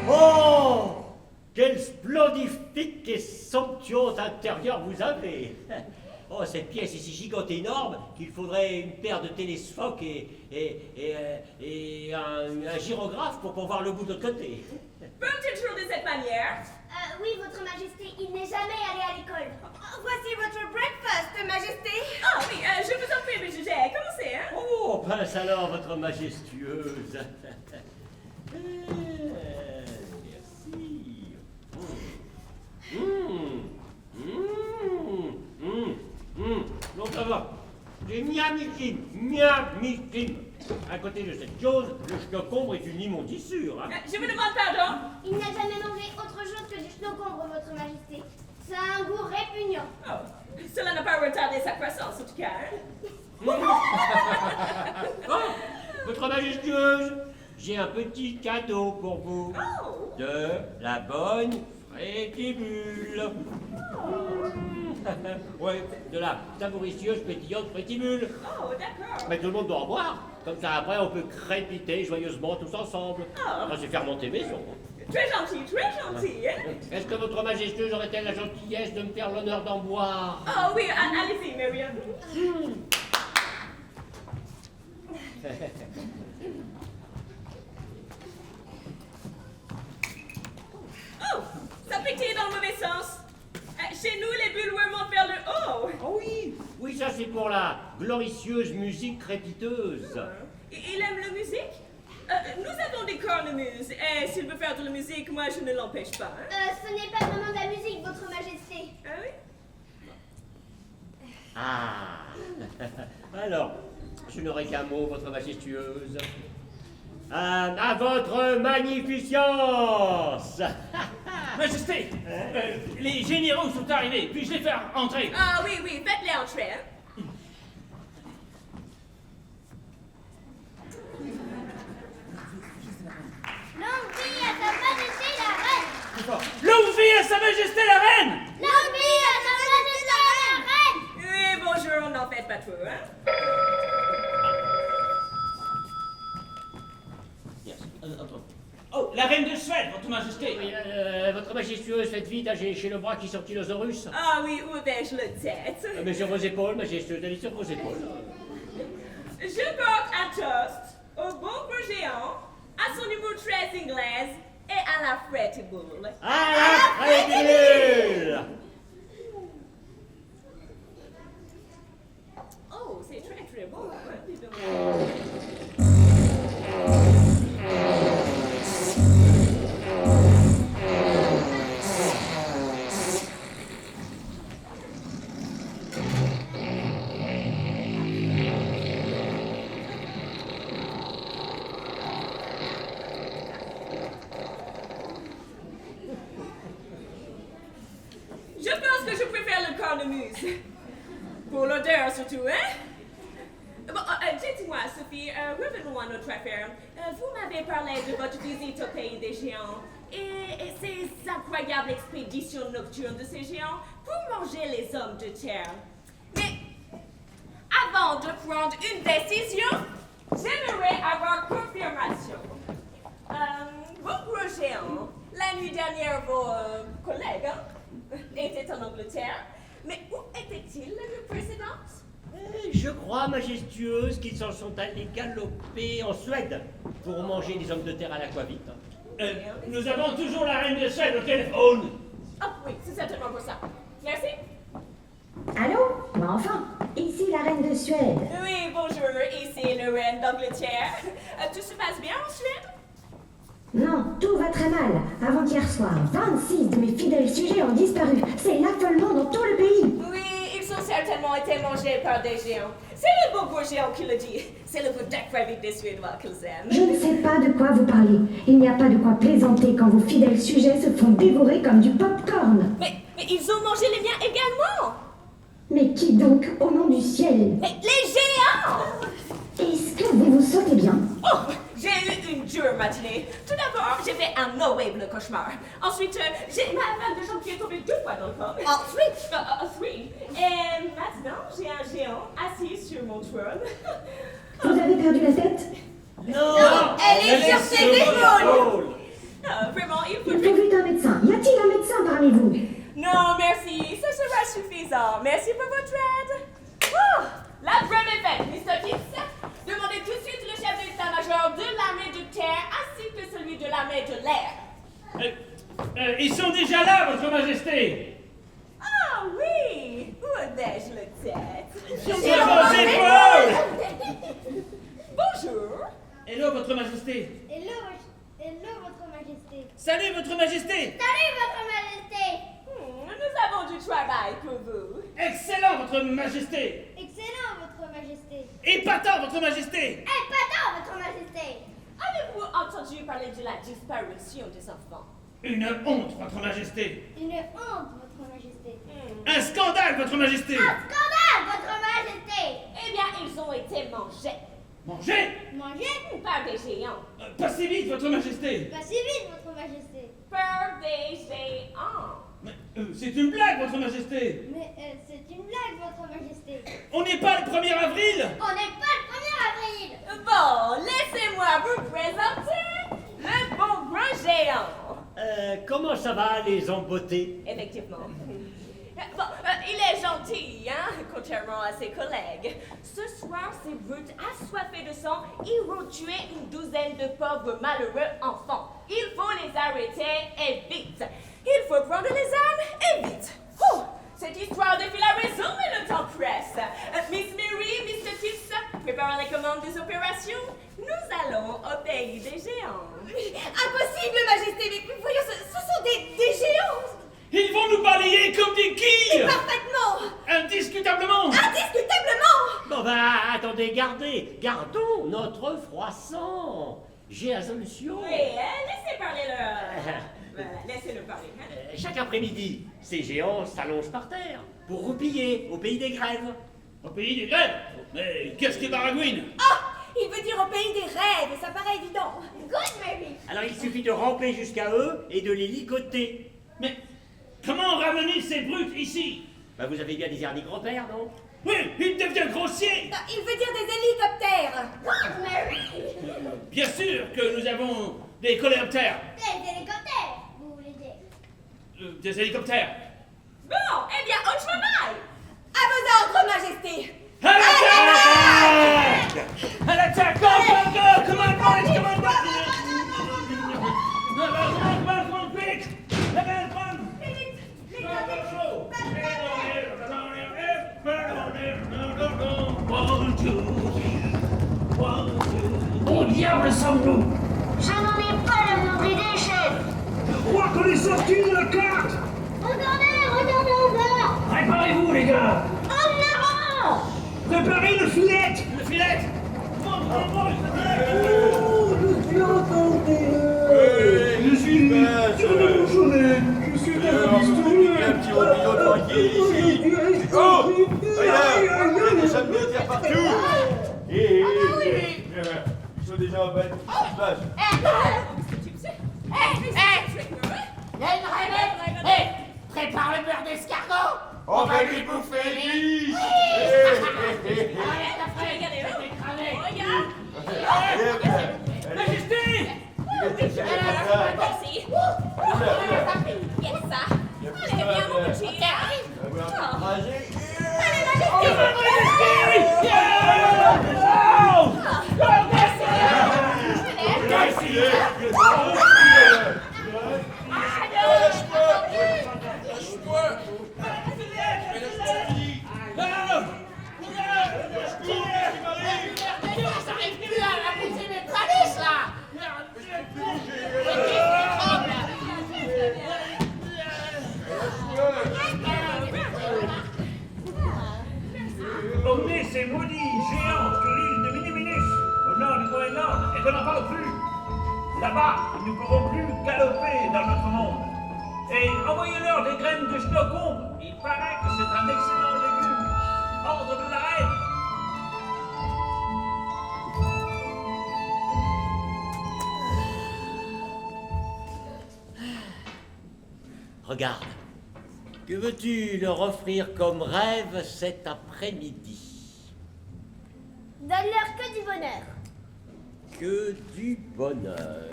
Oh, quel splendide et somptueux intérieur vous avez. Oh, cette pièce est si gigante et énorme qu'il faudrait une paire de télescopes et un gyrographe pour voir le bout de l'autre côté. Peut-il toujours de cette manière? Oui, Votre Majesté, il n'est jamais allé à l'école. Voici votre breakfast, Majesté. Ah oui, je vous en prie, mais j'ai commencé, hein? Oh, pince alors, votre majestueuse. Merci. Non, ça va. J'ai miamissime. À côté de cette chose, le chnocombre est une immondissure. Hein. Je vous demande pardon. Il n'a jamais mangé autre chose que du chnocombre, Votre Majesté. Ça a un goût répugnant. Oh, cela n'a pas retardé sa croissance, en tout cas. Hein? Oh, votre majestueuse, j'ai un petit cadeau pour vous. Oh. De la bonne frétibule. Ouais, de la savoricieuse pétillante frétibule. Oh, d'accord. Mais tout le monde doit en boire. Comme ça, après, on peut crépiter joyeusement tous ensemble. Oh. Moi, j'ai fermenté maison. Très gentil, très gentil. Hein? Est-ce que votre majestueuse aurait-elle la gentillesse de me faire l'honneur d'en boire? Oh oui, allez-y, Miriam. Oh, ça pétille dans le mauvais sens. Chez nous, les bulles montent vers le haut. Oh oui, oui, ça c'est pour la glorieuse musique crépiteuse. Il aime la musique? Nous avons des cornemuses, et s'il veut faire de la musique, moi je ne l'empêche pas. Hein? Ce n'est pas vraiment de la musique, Votre Majesté. Ah oui? Ah, alors, je n'aurai qu'un mot, votre majestueuse. À votre magnificence. Majesté, les généraux sont arrivés, puis-je les faire entrer? Ah oui, oui, faites-les entrer. Hein? Longue vie à Sa Majesté la Reine! Longue vie à Sa Majesté la Reine! Longue vie à Sa Majesté la Reine! Oui, bonjour, n'en faites pas trop, hein? Oh, la Reine de Suède, votre Majesté! Oui, votre majestueuse, faites vite, hein, j'ai le bras qui sort Tylosaurus. Ah oui, où vais-je le tête? Mais sur vos épaules, majestueuse, allez sur vos épaules. Je porte un toast au bon gros géant, à son humour très anglaise et à la frétibule. À la frétibule! c'est très très bon. Hein, dis donc. Je pense que je préfère le cornemuse. Pour l'odeur surtout, hein? Bon, dites-moi, Sophie, revenons à notre affaire. Vous m'avez parlé de votre visite au pays des géants et ces incroyables expéditions nocturnes de ces géants pour manger les hommes de terre. Mais avant de prendre une décision, j'aimerais avoir confirmation. Vos gros géants, la nuit dernière, vos collègues étaient en Angleterre, mais où étaient-ils la nuit précédente? Je crois, majestueuse, qu'ils s'en sont allés galoper en Suède pour manger des hommes de terre à l'aquavite. Nous avons toujours la reine de Suède au téléphone. Ah oui, c'est certainement pour ça. Merci. Allô? Mais enfin, ici la reine de Suède. Oui, bonjour, ici le reine d'Angleterre. Tout se passe bien en Suède? Non, tout va très mal. Avant-hier soir, 26 de mes fidèles sujets ont disparu. C'est l'affolement dans tout le pays. Oui, ils ont certainement été mangés par des géants. C'est le beau gros géant qui le dit. C'est le goût d'aquavite des Suédois qu'ils aiment. Je ne sais pas de quoi vous parlez. Il n'y a pas de quoi plaisanter quand vos fidèles sujets se font dévorer comme du pop-corn. Mais ils ont mangé les miens également. Mais qui donc, au nom du ciel? Mais les géants! Est-ce que vous vous sentez bien? Oh, j'ai eu une dure matinée. Tout d'abord, j'ai fait un horrible cauchemar. Ensuite, j'ai ma femme de jambe qui est tombée 2 fois dans le corps. Ensuite, et maintenant, j'ai un géant assis sur mon trône. Vous avez perdu la tête? Non, elle est sur ses épaules. Vraiment, il faut... Il faut vite un médecin. Y a-t-il un médecin parmi vous? Non, merci, ça sera suffisant. Merci pour votre aide. Oh, la première fête, Mr. Gibbs. Demandez tout de suite le chef d'état-major de l'armée de terre ainsi que celui de l'armée de l'air. Ils sont déjà là, votre majesté. Ah oui, où ai-je le tête? Sur vos épaules. Bonjour. Hello, votre majesté. Hello, votre majesté. Salut, votre majesté. Salut, votre majesté. Nous avons du travail pour vous. Excellent, votre majesté. Excellent, votre majesté. Épatant, votre majesté. Épatant, votre majesté. Avez-vous entendu parler de la disparition des enfants? Une honte, votre majesté. Une honte, votre majesté. Un scandale, votre majesté. Un scandale, votre majesté. Eh bien, ils ont été mangés. Mangez. Mangez. Par des géants. Pas si vite, votre majesté. Pas si vite, votre majesté. Par des géants. Mais, c'est une blague, votre majesté. Mais c'est une blague, votre majesté. On n'est pas le 1er avril. On n'est pas le 1er avril. Bon, laissez-moi vous présenter le bon gros géant. Comment ça va, les embotés? Effectivement. Bon, il est gentil, hein, contrairement à ses collègues. Ce soir, ces brutes assoiffées de sang iront tuer une douzaine de pauvres malheureux enfants. Il faut les arrêter et vite. Il faut prendre les armes et vite. Oh, cette histoire défie la raison, mais le temps presse. Miss Mary, Mr. Tips, préparons les commandes des opérations. Nous allons au pays des géants. Impossible, majesté, mais voyons, ce sont des géants. Ils vont nous balayer comme des quilles. Parfaitement. Indiscutablement. Indiscutablement. Bon attendez, gardons notre froissant. J'ai la solution. Oui, laissez parler le... Voilà, laissez-le parler. Hein? Chaque après-midi, ces géants s'allongent par terre pour roupiller au pays des grèves. Au pays des grèves. Mais qu'est-ce qui baragouine? Il veut dire au pays des rêves, ça paraît évident. Good, Mary. Alors il suffit de ramper jusqu'à eux et de les ligoter. Mais comment ramener ces brutes ici? Bah vous avez bien des derniers grands-pères, non? Oui, il devient grossier. Il veut dire des hélicoptères. Good, Mary. Bien sûr que nous avons des coléoptères. Des hélicoptères, vous voulez dire. Des hélicoptères. Bon, eh bien, au travail. À vos ordres, majesté. À l'attaque! À l'attaque! Go, go, go! Come on, boys! Come on, boys! Come on, quick! Come on! Où diable sommes-nous? Je n'en ai pas la moindre idée, chef. Je crois qu'on est sorti de la carte. Regardez en bas. Préparez-vous, les gars. En avant. Préparez le filet. Le filet. Je suis un petit robineau tranquille ici. Oh, regarde, il y a des hommes militaires partout. Ils sont déjà en bas. Qu'est-ce qui se passe? Il y a une réveille. Hé, prépare le beurre d'escargot. On va lui bouffer lui. Majesté. Emmenez ces maudits géants sur l'île de Miniminus, au nord du Groenland, et qu'on n'en parle plus. Là-bas, nous ne pourrons plus galoper dans notre monde. Et envoyez-leur des graines de schnoccombe. Il paraît que c'est un excellent légume. Ordre de la reine. Regarde, que veux-tu leur offrir comme rêve cet après-midi? Donne-leur que du bonheur. Que du bonheur.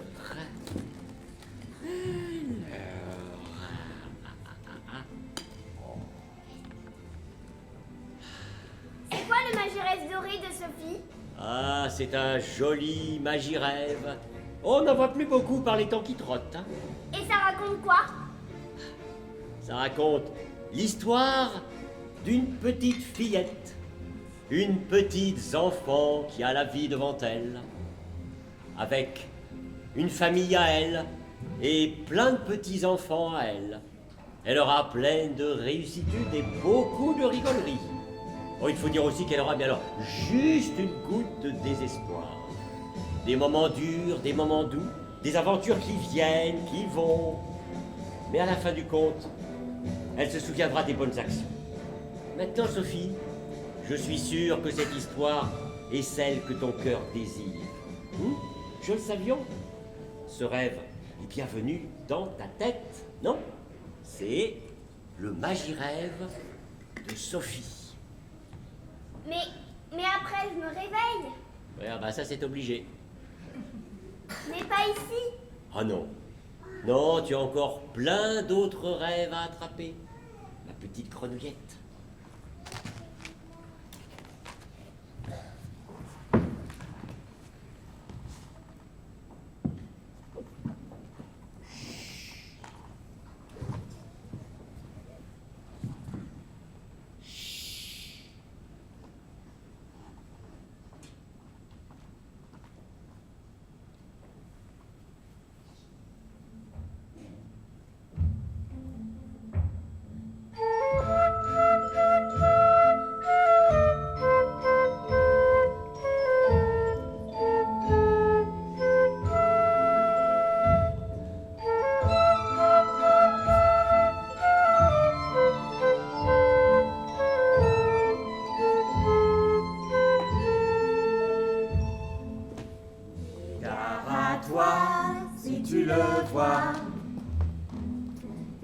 C'est quoi le magiresse doré de Sophie? Ah, c'est un joli magirève. On n'en voit plus beaucoup par les temps qui trottent. Hein. Et ça raconte quoi? Ça raconte l'histoire d'une petite fillette. Une petite enfant qui a la vie devant elle. Avec une famille à elle et plein de petits-enfants à elle. Elle aura plein de réussitudes et beaucoup de rigoleries. Oh, il faut dire aussi qu'elle aura bien alors juste une goutte de désespoir. Des moments durs, des moments doux, des aventures qui viennent, qui vont. Mais à la fin du compte, elle se souviendra des bonnes actions. Maintenant, Sophie, je suis sûr que cette histoire est celle que ton cœur désire. Je le savions. Ce rêve est bienvenu dans ta tête, non? C'est le magirêve de Sophie. Mais après, je me réveille. Ouais, bah ça c'est obligé. Mais pas ici. Ah non. Non, tu as encore plein d'autres rêves à attraper. Ma petite grenouillette.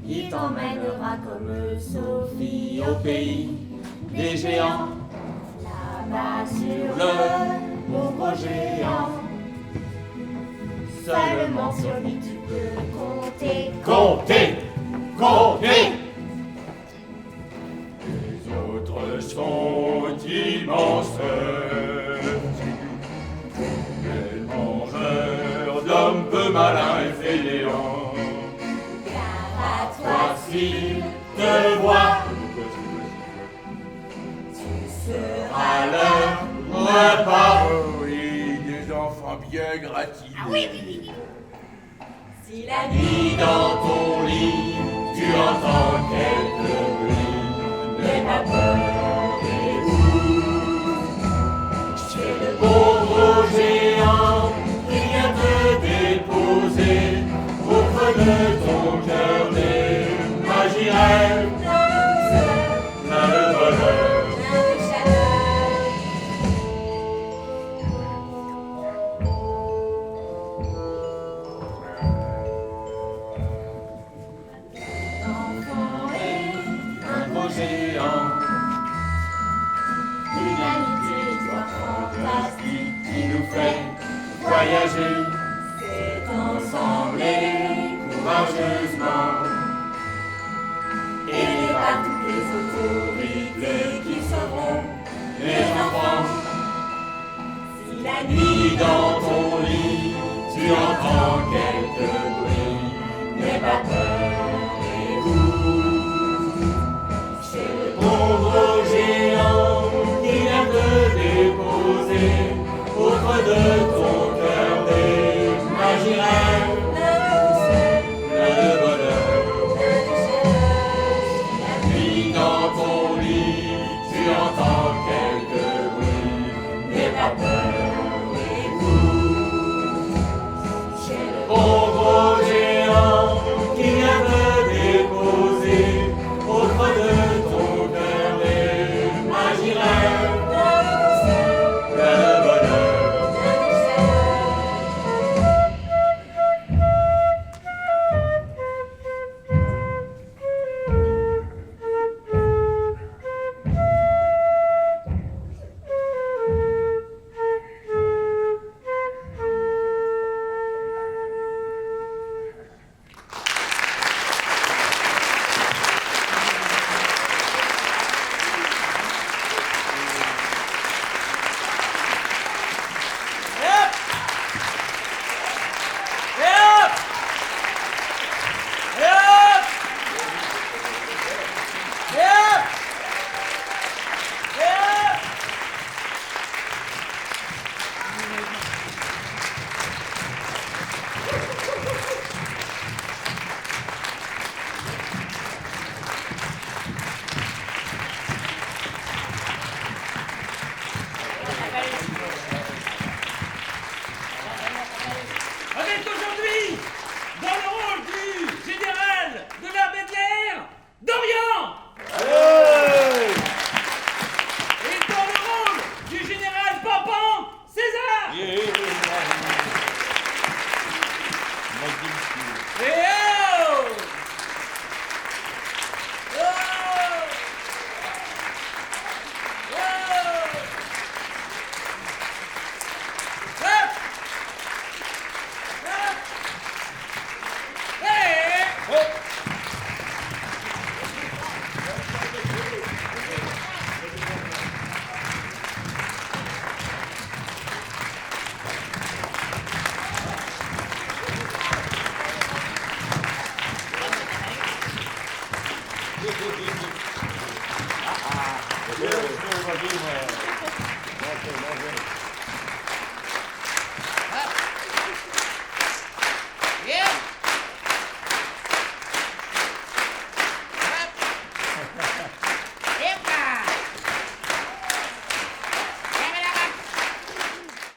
Il t'emmènera comme Sophie au pays des géants, là-bas sur le pauvre géant. Seulement sur lui tu peux compter. Comptez, comptez. Les autres sont immenses. Les mangeurs d'hommes peu malins et fainéants. S'ils te voient, tu seras leur pas. Oui, des enfants bien gratinés. Ah oui, oui, oui. Si la nuit dans ton lit, tu entends quelques bruits, n'aie pas peur et ouvre. C'est le pauvre géant qui vient te déposer au creux de ton cœur des magies rêves, plein de bonheur, plein de chaleur. L'enfant est un gros géant, une amitié fantastique qui nous fait voyager. C'est ensemble et courageusement, aidés par toutes les autorités qui sauveront les enfants. Si la nuit dans ton lit, tu entends quelques bruits, n'aie pas peur et ouvre. C'est le pauvre géant qui vient te déposer au creux de